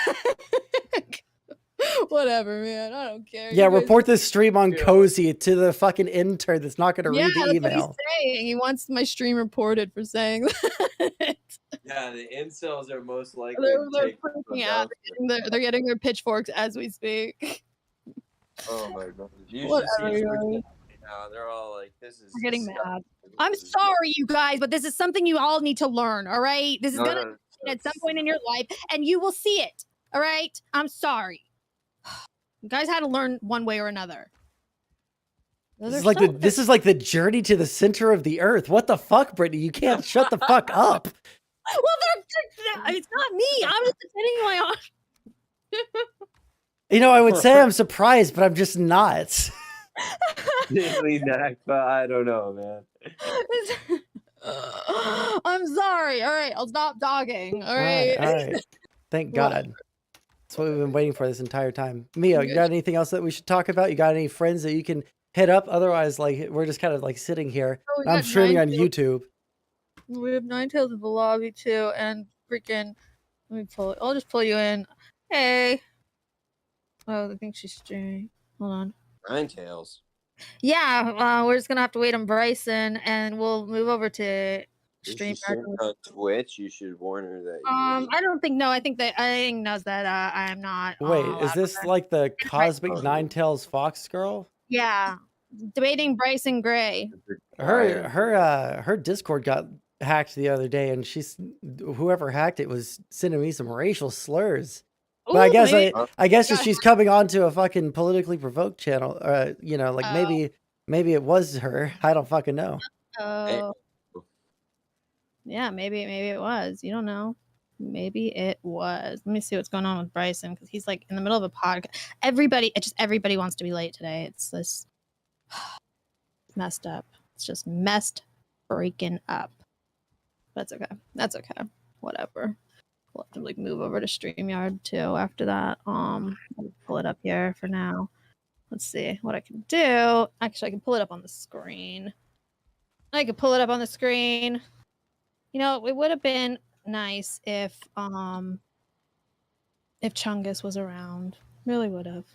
Whatever, man. I don't care. Yeah, report this stream on Cozy to the fucking intern that's not going to read the that's email. what he's saying. He wants my stream reported for saying that. Yeah, the incels are most likely they're freaking out. They're getting their pitchforks as we speak. Oh my god. You Whatever, should see now. They're all like, this is. We're getting mad. I'm sorry, you guys, but this is something you all need to learn. All right, this is gonna kid at some point in your life, and you will see it. All right? I'm sorry. You guys had to learn one way or another. This is like the journey to the center of the earth. What the fuck, Brittany? You can't shut the fuck up. Well, it's not me. I'm just defending my own. You know, I would say I'm surprised, but I'm just not. I don't know, man. I'm sorry. All right, I'll stop talking. All All right. right. Thank God. That's what we've been waiting for this entire time. Mia, you got anything else that we should talk about? You got any friends that you can hit up? Otherwise, like, we're just kind of like sitting here. I'm streaming on YouTube. We have Ninetales in the lobby too, and freaking. Let me pull it. I'll just pull you in. Hey. Oh, I think she's streaming. Hold on. Ninetales. Yeah, we're just gonna have to wait on Bryson, and we'll move over to If stream. she's streaming on Twitch, you should warn her that. I don't think. No, I think knows that I am not. Wait, is this like the Cosmic Ninetales Fox girl? Yeah, debating Bryson Gray. Her Discord got hacked the other day, and whoever hacked it was sending me some racial slurs. But I guess I guess if she's coming onto a fucking politically provoked channel, you know, like maybe it was her. I don't fucking know. Oh. Yeah, maybe it was. You don't know. Maybe it was. Let me see what's going on with Bryson, because he's like in the middle of a podcast. Everybody wants to be late today. It's this messed up. It's just messed freaking up. That's okay. That's okay. Whatever. We'll have to like move over to StreamYard too after that. I'll pull it up here for now. Let's see what I can do. Actually, I can pull it up on the screen. I could pull it up on the screen. You know, it would have been nice if Chungus was around. Really would have.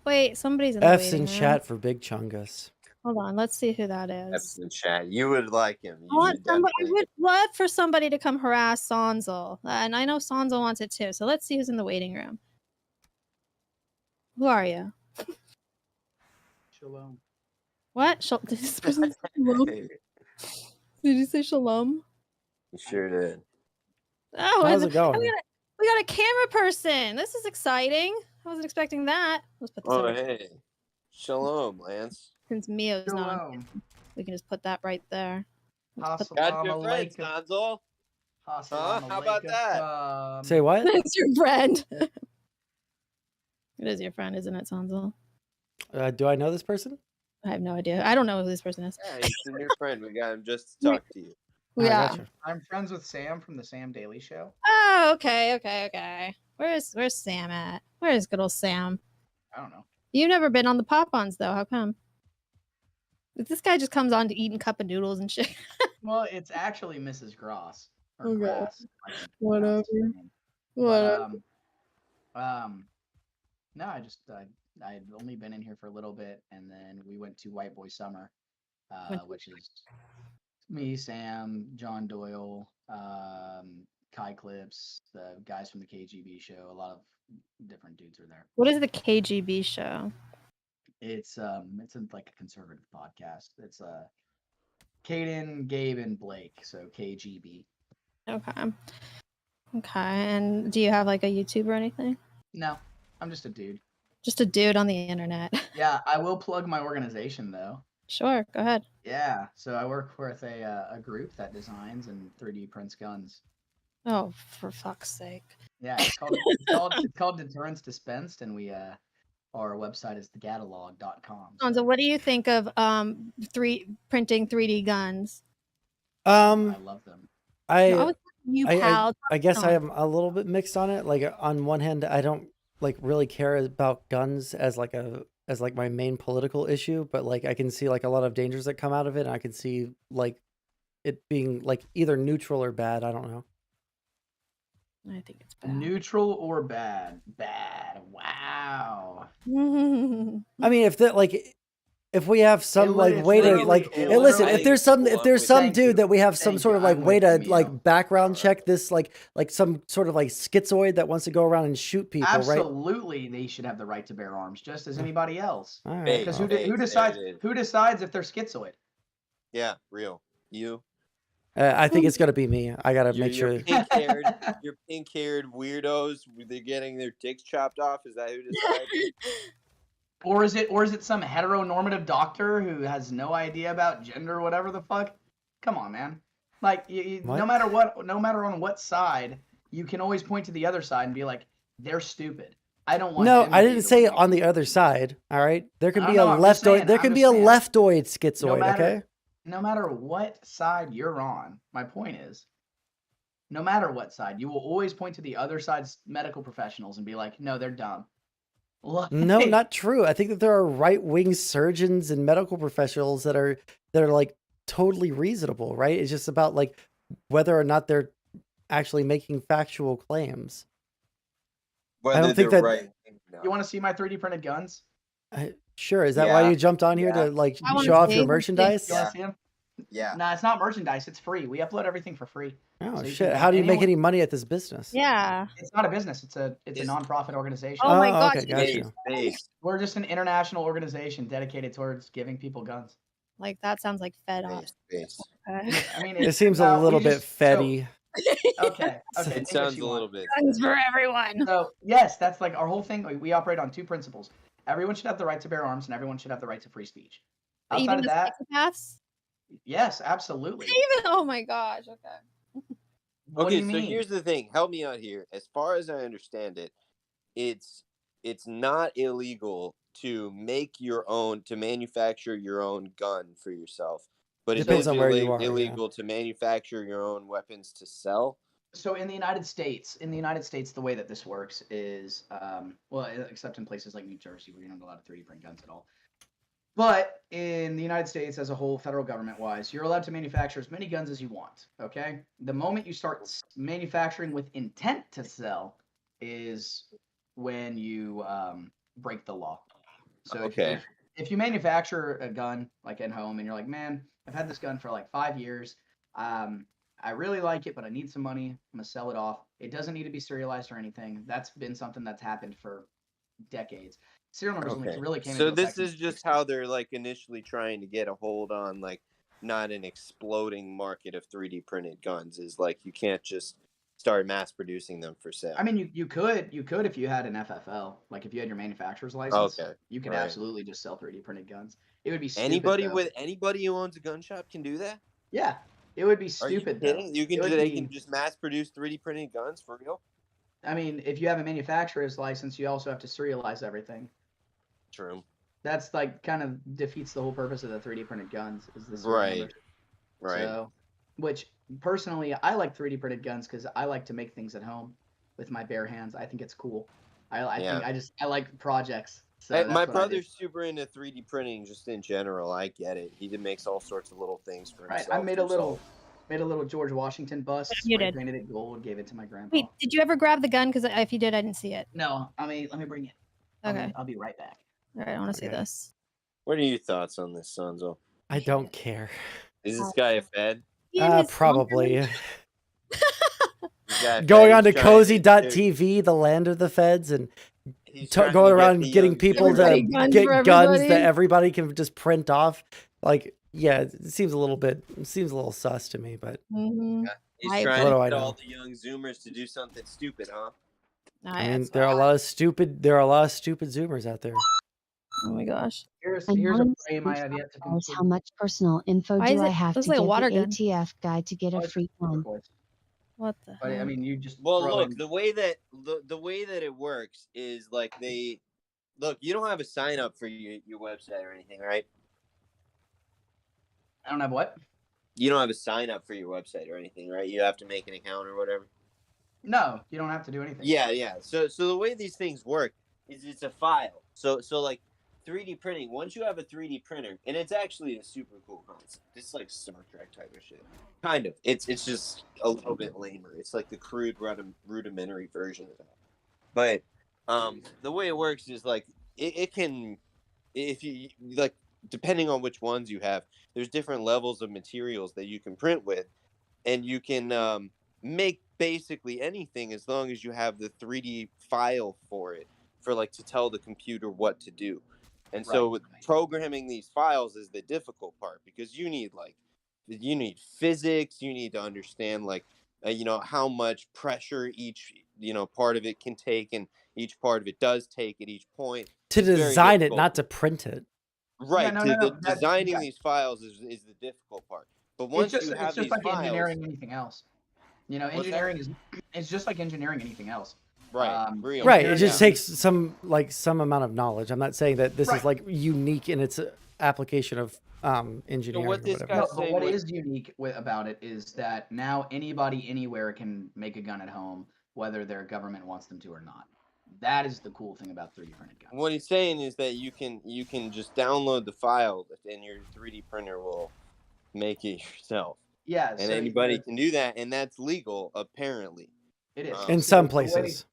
Wait, somebody's in the F's waiting in room. Chat for Big Chungus. Hold on, let's see who that is. F's in chat. You would like him. I would love for somebody to come harass Sondsol. And I know Sondsol wants it too. So let's see who's in the waiting room. Who are you? Shalom. What? Did this person say shalom? Did you say shalom? You sure did. Oh, how's it going? We got a camera person. This is exciting. I wasn't expecting that. Let's put this over. Hey. Shalom, Lance. Since Mio's not on, we can just put that right there. Got your friend, Sondsol. Huh? How about that? Say what? It's your friend. It is your friend, isn't it, Sondsol? Do I know this person? I have no idea. I don't know who this person is. Yeah, he's a new friend. We got him just to talk to you. Yeah. I'm friends with Sam from the Sam Daily Show. Oh, okay. Where's Sam at? Where's good old Sam? I don't know. You've never been on the pop-ons though. How come? This guy just comes on to eating cup of noodles and shit. Well, it's actually Mrs. Gross. Or Okay. Grass, Whatever. But, no, I'd only been in here for a little bit, and then we went to White Boy Summer, which is me, Sam, John Doyle, Kai Clips, the guys from the KGB show. A lot of different dudes are there. What is the KGB show? It's like a conservative podcast. It's Caden, Gabe, and Blake. So KGB. Okay. And do you have like a YouTube or anything? No, I'm just a dude. Just a dude on the internet. Yeah, I will plug my organization though. Sure, go ahead. Yeah, so I work with a group that designs and 3D prints guns. Oh, for fuck's sake. Yeah, it's called Deterrence Dispensed, and we our website is thegatalog.com. So what do you think of printing 3D guns? I love them. I I guess I am a little bit mixed on it. Like on one hand, I don't like really care about guns as like my main political issue, but like I can see like a lot of dangers that come out of it, and I can see like it being like either neutral or bad. I don't know. I think it's bad. Neutral or bad? Bad. Wow. I mean, if we have some like way to like, listen, if there's some dude that we have some sort of like way to like background check this, like some sort of like schizoid that wants to go around and shoot people, right? Absolutely, they should have the right to bear arms, just as anybody else. All right. Because who decides if they're schizoid? Yeah, real. You. I think it's gonna be me. I gotta make sure. Your pink-haired weirdos, they're getting their dicks chopped off. Is that who decides? Or is it some heteronormative doctor who has no idea about gender or whatever the fuck? Come on, man. Like, no matter on what side, you can always point to the other side and be like, they're stupid. I don't want. No, them I to be didn't the say one. on the other side. All right, there can I be don't a know, I'm just saying, leftoid. There I'm can just be a saying. leftoid schizoid. matter- Okay. No matter what side you're on, my point is, no matter what side, you will always point to the other side's medical professionals and be like, no, they're dumb. No, Like, not true. I think that there are right-wing surgeons and medical professionals that are like totally reasonable, right? It's just about like whether or not they're actually making factual claims. Whether don't think they're that- right. You want to see my 3D printed guns? Sure, is that why Yeah. you jumped on here Yeah. to like I wanna show off see. your Let's see. merchandise? You want to see them? Yeah. No, it's not merchandise. It's free. We upload everything for free. Oh So you shit! can- How do you make anyone- any money at this business? Yeah. It's not a business. It's a It's- nonprofit organization. Oh my gosh. Okay, gotcha. Base. We're just an international organization dedicated towards giving people guns. Like that sounds like fed up. Base. Okay. I mean, It seems a little bit fetty. Okay. It think what sounds you a want. little bit. Guns for everyone. So yes, that's like our whole thing. We operate on two principles. Everyone should have the right to bear arms, and everyone should have the right to free speech. Outside Even of the that, psychopaths. yes, absolutely. Even oh my gosh. Okay. What do Okay, you so mean? here's the thing. Help me out here. As far as I understand it, it's not illegal to make your own, to manufacture your own gun for yourself, but it Depends is on where you are, yeah. illegal to manufacture your own weapons to sell. So in the United States, the way that this works is, well, except in places like New Jersey where you're not allowed to 3D print guns at all. But in the United States as a whole, federal government-wise, you're allowed to manufacture as many guns as you want, okay? The moment you start manufacturing with intent to sell is when you break the law. So Okay. if you manufacture a gun like at home and you're like, man, I've had this gun for like 5 years, I really like it, but I need some money. I'm gonna sell it off. It doesn't need to be serialized or anything. That's been something that's happened for decades. Serial numbers Okay. really came So into this effect in is the just 60s. how they're like initially trying to get a hold on like not an exploding market of 3D printed guns. Is like you can't just start mass producing them for sale. I mean, you could if you had an FFL, like if you had your manufacturer's license, Okay, you could right. absolutely just sell 3D printed guns. It would be stupid, anybody though. anybody who owns a gun shop can do that. Yeah, it would be Are you stupid. kidding? Though. You can It would they be- can just mass produce 3D printed guns for real. I mean, if you have a manufacturer's license, you also have to serialize everything. True. That's like kind of defeats the whole purpose of the 3D printed guns. Is this Right. Right. So, which personally, I like 3D printed guns because I like to make things at home with my bare hands. I think it's cool. I Yeah. think I like projects. So Hey, that's my what I do. brother's super into 3D printing just in general. I get it. He makes all sorts of little things for Right, himself. I made a little George Washington bust. You spray did. painted it gold. Gave it to my grandpa. Wait, did you ever grab the gun? Because if you did, I didn't see it. No, let me bring it. Okay. I'll be right back. All right, I want to see Okay. this. What are your thoughts on this, Sondsol? I don't care. Is this guy a Fed? He and his Probably. Sondsol- This guy a Going Fed? on to He's trying to- cozy.tv, the land of the feds, and he's trying to going get around the getting young people kids- to Everybody guns get for guns everybody. that everybody can just print off. Like, yeah, it seems a little sus to me, but Mhm. He's I- trying What do to I get all know? the young Zoomers to do something stupid, huh? I mean, there are a lot of stupid Zoomers out there. Oh my gosh. Here's a Anonymous frame I have yet to Guys, complete. how much personal info Why do is I it- have looks to like a give water the gun. ATF guy to get Oh, a it's free gun? turquoise. What the But I hell? mean, you just Well, throw look, in- the way that it works is like you don't have a sign up for your website or anything, right? I don't have what? You don't have a sign up for your website or anything, right? You have to make an account or whatever. No, you don't have to do anything. Yeah. So the way these things work is it's a file. So like 3D printing. Once you have a 3D printer, and it's actually a super cool concept. It's like Star Trek type of shit. Kind of. It's just a little bit lamer. It's like the crude rudimentary version of that. But the way it works is like it can, if you like, depending on which ones you have, there's different levels of materials that you can print with, and you can make basically anything as long as you have the 3D file for it, for like to tell the computer what to do. And so Right. programming these files is the difficult part, because you need like you need physics. You need to understand like how much pressure each part of it can take, and each part of it does take at each point. To It's very design it, difficult. not to print it. Yeah, Right. no, To no, no. designing these files is the difficult part. But once you It's have just these like files, engineering anything else. What's that? Engineering is it's just like engineering anything else. Right. Real. Right. It engineering just is- takes some amount of knowledge. I'm not saying that this is Right. like unique in its application of So engineering what or this whatever. No, guy's but saying what with is unique about it is that now anybody anywhere can make a gun at home, whether their government wants them to or not. That is the cool thing about 3D printed guns. what he's saying is that you can just download the file and your 3D printer will make it yourself. Yeah, And so anybody can do that, and that's legal apparently. it is. In So some the way- places.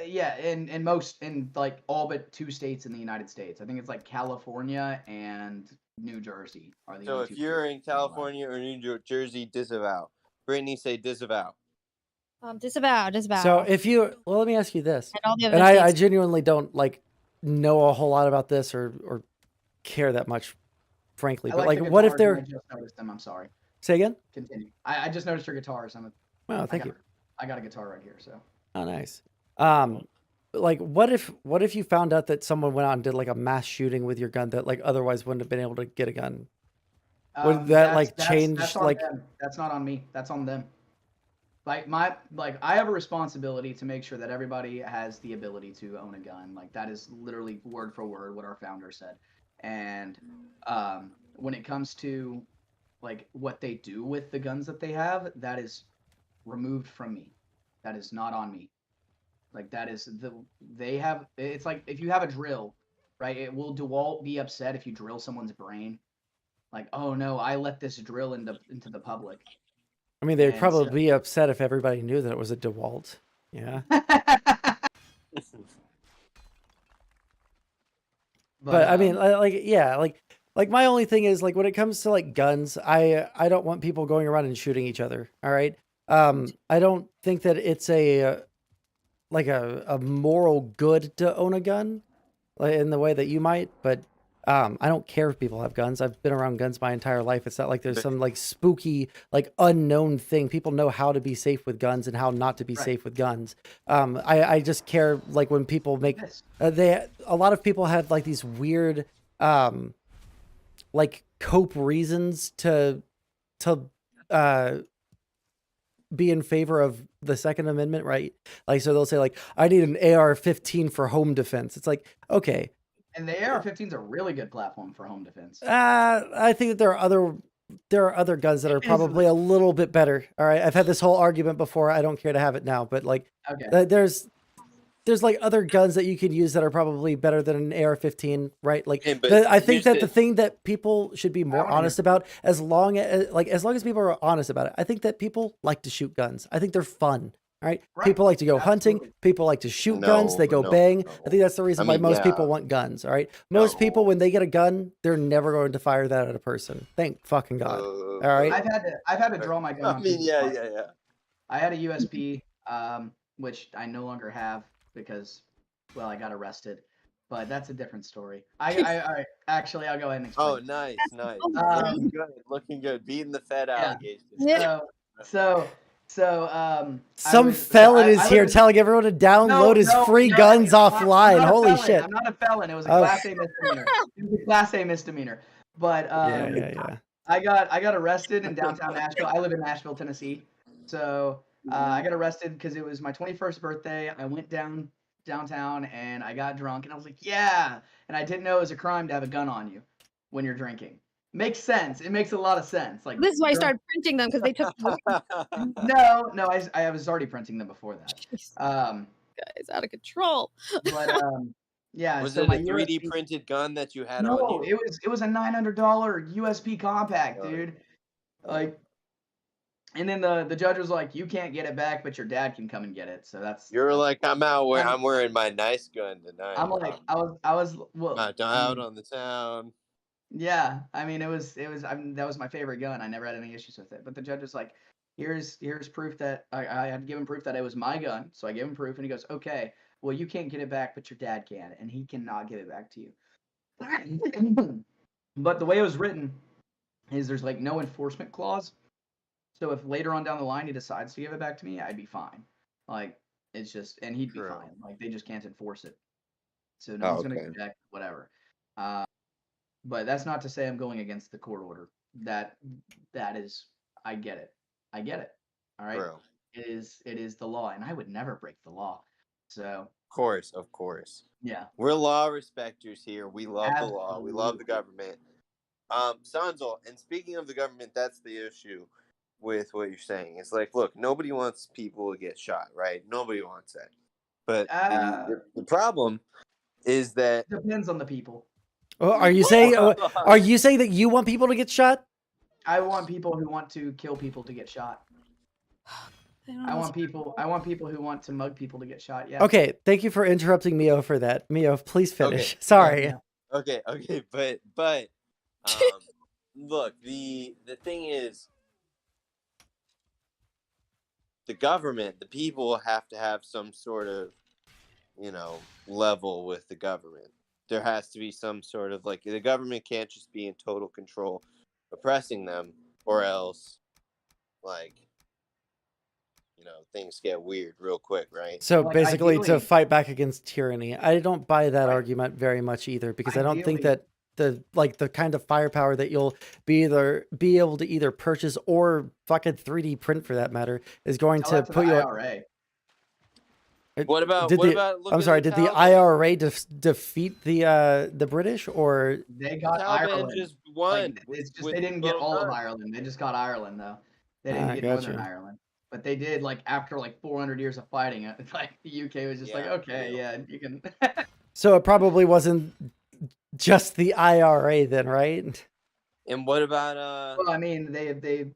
yeah, in most, in like all but 2 states in the United States. I think it's like California and New Jersey are the So only if 2 you're places in that are allowed. California or New Jersey, disavow. Brittany, say disavow. Disavow. So if you, well, let me ask you this. And all the other And I states. genuinely don't like know a whole lot about this or care that much, frankly. I But like like, the what if guitars, and they're, I just noticed them. I'm sorry. say again? Continue. I just noticed your guitars. Oh, thank you. I got a guitar right here. So Oh, nice. Like, what if you found out that someone went out and did like a mass shooting with your gun that like otherwise wouldn't have been able to get a gun? Would that like change that's on like? them. That's not on me. That's on them. I have a responsibility to make sure that everybody has the ability to own a gun. Like that is literally word for word what our founder said. And when it comes to like what they do with the guns that they have, that is removed from me. That is not on me. Like that is they have. It's like if you have a drill, right? Will DeWalt be upset if you drill someone's brain? Like, oh no, I let this drill into the public. I mean, they'd And probably so- be upset if everybody knew that it was a DeWalt. Yeah. But I mean, like, yeah, like my only thing is like when it comes to like guns, I don't want people going around and shooting each other. All right. I don't think that it's a like a moral good to own a gun, like in the way that you might. But I don't care if people have guns. I've been around guns my entire life. It's not like there's some like spooky, like unknown thing. People know how to be safe with guns and how not to be Right. safe with guns. I just care like when people make Yes. a lot of people have like these weird like cope reasons to be in favor of the Second Amendment, right? Like, so they'll say like, I need an AR-15 for home defense. It's like, okay. And the AR-15 is a really good platform for home defense. I think that there are other guns that are probably a little bit better. All right. I've had this whole argument before. I don't care to have it now, but like, Okay. there's like other guns that you can use that are probably better than an AR-15, right? Like, Yeah, but I think that here's the thing that people should be more wanna hear- honest about, as long as people are honest about it, I think that people like to shoot guns. I think they're fun. All right. Right. People like to go hunting. Absolutely. People like to shoot guns. They go No, bang. no. I think that's the reason I mean, why most yeah. people want guns. All right. Most people, No. when they get a gun, they're never going to fire that at a person. Thank fucking God. All right. I've had to draw my gun. I on mean, people's yeah, butts. yeah, yeah. I had a USP, which I no longer have because, well, I got arrested. But that's a different story. Actually, I'll go ahead and explain. Oh, nice, nice. Um, Looking good. Beating the Fed allegations. Yeah. Some felon is here telling everyone to download his free guns offline. Holy shit. I'm not a felon. It was a Oh. Class A misdemeanor. It was a Class A misdemeanor. But Yeah. I got arrested in downtown Nashville. I live in Nashville, Tennessee. So I got arrested because it was my 21st birthday. I went downtown and I got drunk and I was like, yeah. And I didn't know it was a crime to have a gun on you when you're drinking. Makes sense. It makes a lot of sense. Like This is why I started printing them because they took. No, I was already printing them before that. Guys, out of control. But yeah. Was so it my a 3D USB printed gun that you had No, on you? it was a $900 USB compact, Oh, dude. Like, and then the judge was like, "You can't get it back, but your dad can come and get it." So that's. You're like, I'm I'm- wearing my nice gun tonight. I'm like, I was well. Not I out mean, on the town. yeah, I mean, it was. I mean, that was my favorite gun. I never had any issues with it. But the judge was like, "Here's proof that I had to give him proof that it was my gun." So I gave him proof, and he goes, "Okay, well, you can't get it back, but your dad can, and he cannot give it back to you." But the way it was written, is there's like no enforcement clause. So if later on down the line he decides to give it back to me, I'd be fine. Like it's just, and he'd be True. fine. Like they just can't enforce it. So no Oh, one's gonna okay. object, whatever. But that's not to say I'm going against the court order. That is, I get it. I get it. All right. True. It is the law, and I would never break the law. So Of course. yeah, We're law respecters here. We love the law. We love the absolutely. government. Sondsol, and speaking of the government, that's the issue with what you're saying. It's like, look, nobody wants people to get shot, right? Nobody wants that. But the problem is that Depends on the people. Oh, are you saying that you want people to get shot? I want people who want to kill people to get shot. I want people who want to mug people to get shot. Yeah. Okay, thank you for interrupting Mio for that. Mio, please finish. Sorry. Yeah. okay, but look, the thing is, the government, the people have to have some sort of, level with the government. There has to be some sort of, like, the government can't just be in total control, oppressing them, or else, like, things get weird real quick, right? So Like, basically, to ideally- fight back against tyranny. I don't buy that Right. argument very much either, because I don't think Ideally- that the kind of firepower that you'll be able to either purchase or fucking 3D print, for that matter, is going Tell to that to put the you. IRA. What about Did what the- about look I'm at sorry. the Did the Taliban? IRA defeat the British, or They got Taliban Ireland. just won. Like, it's just with they didn't get little all of guns. Ireland. They just got Ireland though. They didn't get gotcha. Northern Ireland. But they did, like, after like 400 years of fighting it. Like the UK was just like, Yeah, okay, deal. yeah, you can. so it probably wasn't just the IRA then, right? And what about Well, I mean, they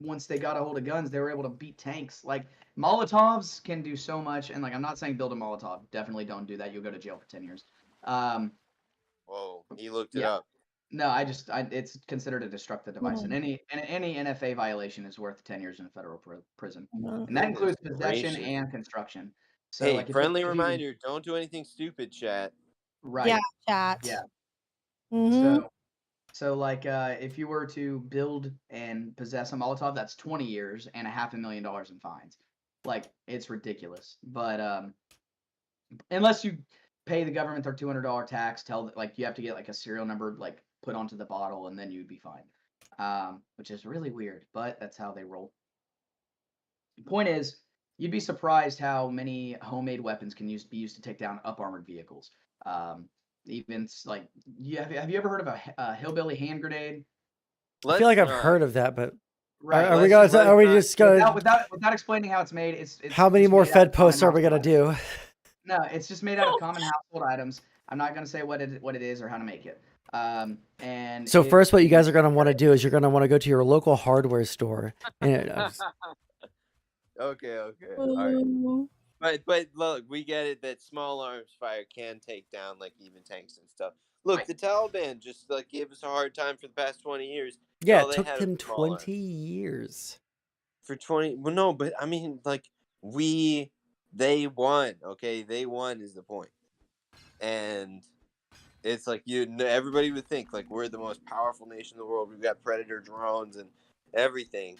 once they got a hold of guns, they were able to beat tanks. Like Molotovs can do so much, and like I'm not saying build a Molotov. Definitely don't do that. You'll go to jail for 10 years. Whoa, he looked it Yeah. up. No, it's considered a destructive device, and any NFA violation is worth 10 years in federal prison, and that includes Goodness possession gracious. and construction. So, Hey, like, if friendly you- reminder: don't do anything stupid, chat. right? Yeah, chat. Yeah. Mhm. So like, if you were to build and possess a Molotov, that's 20 years and $500,000 in fines. Like, it's ridiculous. But unless you pay the government their $200 tax, like you have to get like a serial number like put onto the bottle, and then you'd be fine. Which is really weird, but that's how they roll. The point is, you'd be surprised how many homemade weapons can be used to take down up armored vehicles. Even like, have you ever heard of a hillbilly hand grenade? I feel like I've heard of that, but Right. are we just gonna without explaining how it's made? It's how many just more made out Fed of common posts are we gonna household do? No, it's just made out of common household items. I'm not gonna say what it is or how to make it. And So first, what you guys are gonna want to do is you're gonna want to go to your local hardware store. And, Okay, all right. But look, we get it that small arms fire can take down like even tanks and stuff. Look, Right. the Taliban just like gave us a hard time for the past 20 years. yeah, All it they took had them was small 20 arms. years. For 20. Well, no, but I mean, like they won. Okay, they won is the point. And it's like everybody would think like we're the most powerful nation in the world. We've got Predator drones and everything.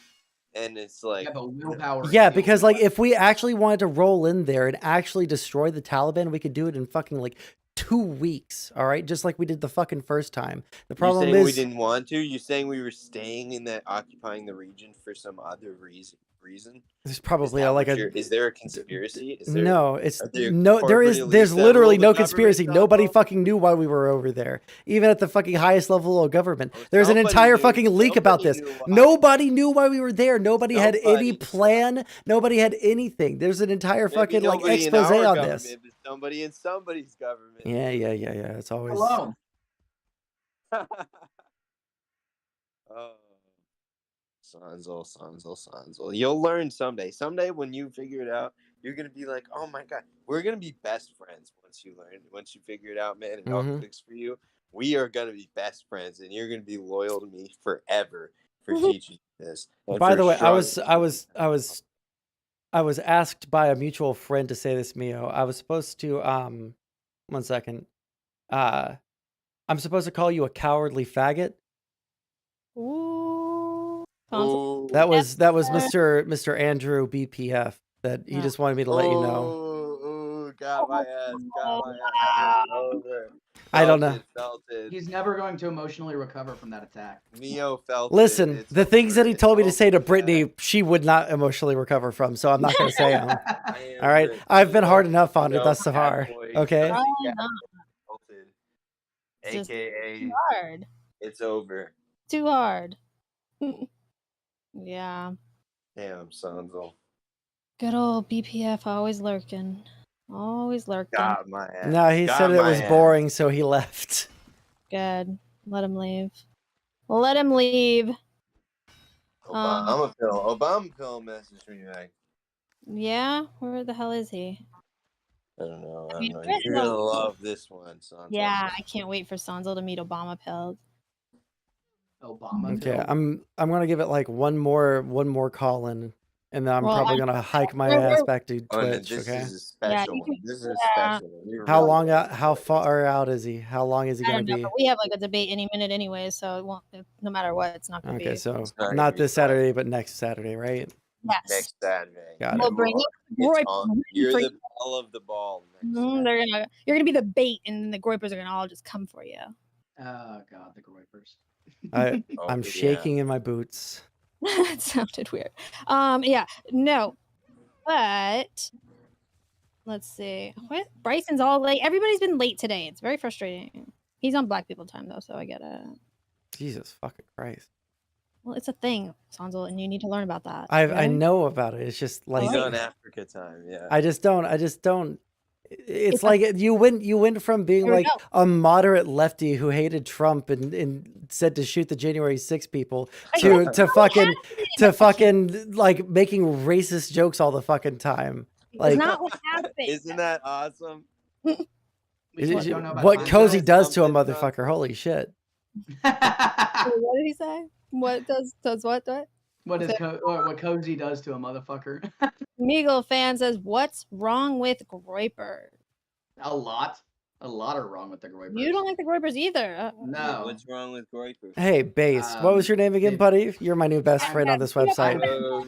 And it's like, you have a willpower. Yeah, and because skills like if we actually wanted to roll in there and actually destroy the Taliban, we could do it in fucking like 2 weeks. All right, just like we did the fucking first time. The problem you saying we is didn't want to? You saying we were staying in that, occupying the region for some other reason? there's Is probably that like what a you're- is there a conspiracy? Is there, no, it's are there no, there corporate is elites there's that literally rule no the conspiracy. government, Nobody Sondsol? fucking knew why we were over there, even at the fucking highest level of government. Oh, There's an somebody entire knew. fucking leak about Somebody this. knew why. Nobody knew why we were there. Nobody had any Somebody. plan. Nobody had anything. There's an entire Maybe fucking like nobody in expose our on government, this. but somebody in somebody's government. Yeah. It's always alone. Oh, Sondsol. You'll learn someday. Someday when you figure it out, you're gonna be like, oh my god, we're gonna be best friends once you figure it out, man, and it all Mhm. clicks for you. We are gonna be best friends, and you're gonna be loyal to me forever for teaching you this. and By for the way, struggling. I was asked by a mutual friend to say this, Mio. I was supposed to 1 second. I'm supposed to call you a cowardly faggot. Ooh. Oh, That was Mr. Andrew BPF. That he just wanted me to let you know. Oh, got my ass. Got my ass. Wow. Over. I don't know. Felt it. He's never going to emotionally recover from that attack. Mio felt it. Listen, It's the things that over. he It's told me to say to over, Brittany, Jack. she would not emotionally recover from. So I'm not going to say them. Damn, All right, Britt, I've been Mio. hard enough on her Mio, thus far. Catboy, Okay. Dusty Probably not. Catboy melted. It's just AKA, too hard. it's over. Too hard. Yeah. Damn, Sondsol. Good old BPF always lurking. Always lurking. Got my ass. No, he Got said it my was ass. boring, so he left. Good. Let him leave. Let him leave. Obama pill messaged me back. Yeah? Where the hell is he? I don't know. I mean, You're Britt gonna knows. love this one, Sondsol. Yeah, I can't wait for Sondsol to meet Obama Pill. Obama. Okay, Bill. I'm gonna give it like one more call in, and then I'm Well, probably gonna hike my we're- ass back to Oh, no, Twitch. this Okay. is a special you one. can- This is a yeah. special one. We're How really long gonna out? How enjoy this. far out is he? How long is he I gonna don't know, be? but we have like a debate any minute anyway, so it won't. No matter what, it's not gonna Okay, be. so It's not gonna not be this fun. Saturday, but next Saturday, right? Yes. Next Saturday. Got We'll it. bring you. It's Roy, on. ready You're for the you. bell of the ball. Next You're gonna be the bait, and the Groypers are gonna all just come for you. Oh God, the Groypers. I'm yeah. shaking in my boots. That sounded weird. Yeah, no, but let's see. What? Bryson's all late. Everybody's been late today. It's very frustrating. He's on Black people time though, so I get it. Jesus fucking Christ. Well, it's a thing, Sondsol, and you need to learn about that. I okay? know about it. It's just like He's on Africa time. Yeah. I just don't. It's It's a- like you went from being Here we like go. a moderate lefty who hated Trump and said to shoot the January 6 people I to don't fucking like making racist jokes all the fucking time. It's Like not what happened. Isn't that awesome? We just don't know about what Sondsol. Cozy does to a Something, motherfucker. Holy shit. Wait, what did he say? What does what? what Cozy does to a motherfucker? Meagle fan says, "What's wrong with Groyper? A lot are wrong with the Groypers. You don't like the Groypers either." No. What's wrong with Groyper? Hey, Base. What was your name again, they- buddy? You're my new best friend on this website.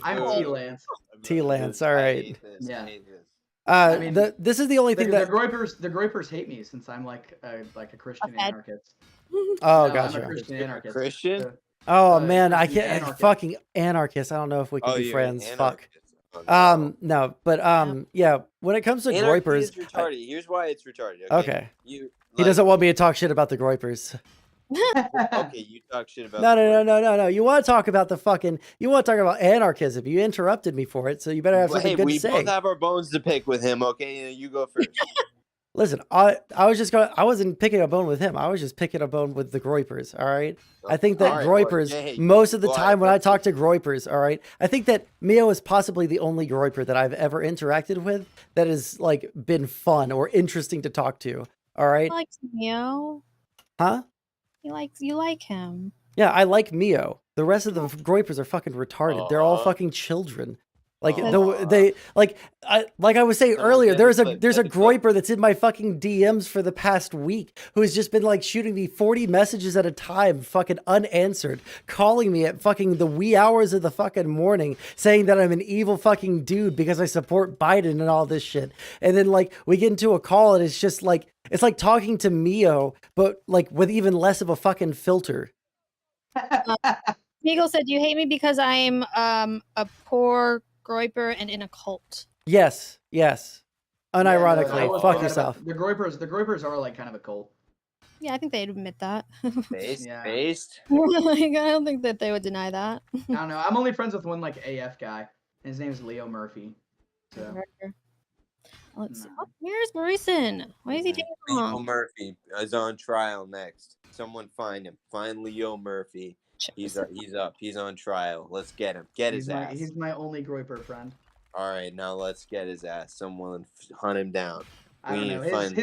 I'm T-Lance. T-Lance, all I right. hate this. Yeah. I hate this. I mean, this is the only thing that. The Groypers hate me since I'm like a Christian Okay. anarchist. Oh, No, I'm a gotcha. Christian anarchist. Christian? So- Oh man, I Christian can't. anarchist. Fucking anarchist. I don't know if we can be you're friends. an Fuck. anarchist. Oh, no. No, but yeah. When it comes to Anarchy Groypers, is retarded. Here's why it's retarded. okay. You. He doesn't want me to talk shit about the Groypers. Okay, you talk shit about. No. You want to talk about the fucking. You want to talk about anarchism. You interrupted me for it, so you better have something Hey, good we to say. both have our bones to pick with him. Okay, you go first. Listen, I was just going. I wasn't picking a bone with him. I was just picking a bone with the Groypers. All right. I think that All right, well, Groypers, hey, most of the well, time when I let's- talk to Groypers, all right, I think that Mio is possibly the only Groyper that I've ever interacted with that has like been fun or interesting to talk to. All right. He likes Mio. Huh? You like him. Yeah, I like Mio. The rest of the Groypers are fucking retarded. They're all fucking children. Like they like I was saying earlier, there's a Groyper that's in my fucking DMs for the past week who has just been like shooting me 40 messages at a time, fucking unanswered, calling me at fucking the wee hours of the fucking morning, saying that I'm an evil fucking dude because I support Biden and all this shit. And then like we get into a call and it's just like it's like talking to Mio, but like with even less of a fucking filter. Meagle said, "You hate me because I'm a poor Groyper and in a cult." Yes. Unironically, I will fuck say that yourself. about- The Groypers are like kind of a cult. Yeah, I think they'd admit that. Based. Yeah. Based. Like, I don't think that they would deny that. I don't know. I'm only friends with one like AF guy. His name is Leo Murphy. So Let's see. No. Oh, where's Morrison? Why is he taking so Leo long? Murphy is on trial next. Someone find him. Find Leo Murphy. He's up. He's on trial. Let's get him. Get his ass. he's my only Groyper friend. All right, now let's get his ass. Someone hunt him down. I don't We know. need to find-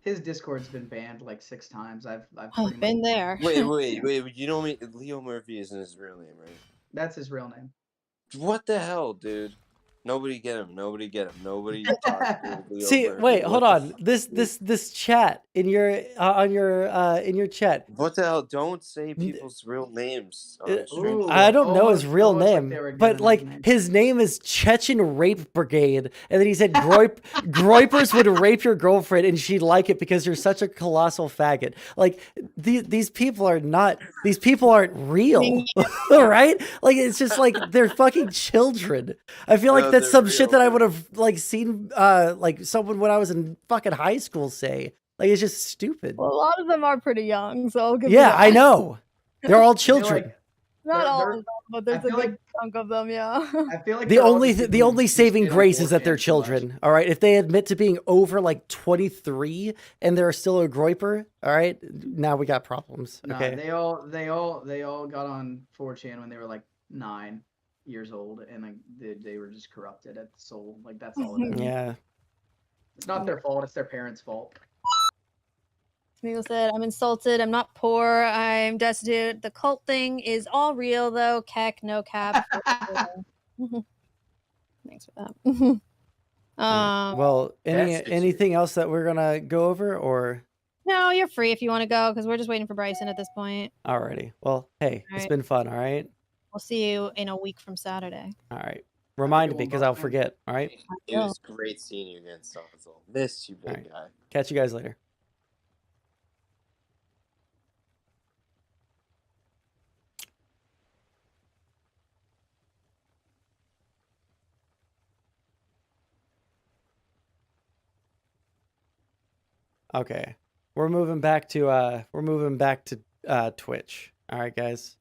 His Discord's been banned like 6 times. I've Oh, pretty been much, there. Wait. You know me? Leo Murphy isn't his real name, right? that's his real name. What the hell, dude? Nobody get him. Nobody get him. Nobody talk weirdly See, over. wait, What hold the on. fuck, This dude? this chat in your in your chat. What the hell? Don't say N- people's real names Uh, on stream. I don't know his real almost like name, they were but giving like his name. his name is Chechen Rape Brigade, and then he said groipers would rape your girlfriend and she'd like it because you're such a colossal faggot. Like these people aren't real, right? Like it's just like they're fucking children. I feel like No, that's they're some shit real, that I they're- would have like seen like someone when I was in fucking high school say. Like it's just stupid. Well, a lot of them are pretty young, so I'll give you Yeah, that. I know. They're all I feel children. like Not they're- all they're- of them, but there's a feel good like- chunk of them. Yeah. I feel like The they're all only just the people who only just saving get on grace is that they're 4chan too much. children. All right, if they admit to being over like 23 and they're still a groiper, all right, now we got problems. No, Okay, they all got on 4chan when they were like 9 years old, and like they were just corrupted at the soul. Like that's all it is. yeah, It's not their fault. It's their parents' fault. Smeagol said, I'm insulted. I'm not poor. I'm destitute. The cult thing is all real, though. Keck, no cap. Thanks for that. well, Destitute. anything else that we're gonna go over or No, you're free if you want to go because we're just waiting for Bryson at this point. alrighty? Well, hey, it's Alright. been fun. All right, We'll see you in a week from Saturday. all right. Remind good me one, because I'll boss man. forget. All right, It was great seeing you again, Sondsol. Missed you, big Alright. guy. catch you guys later. Okay. We're moving back to Twitch. All right, guys.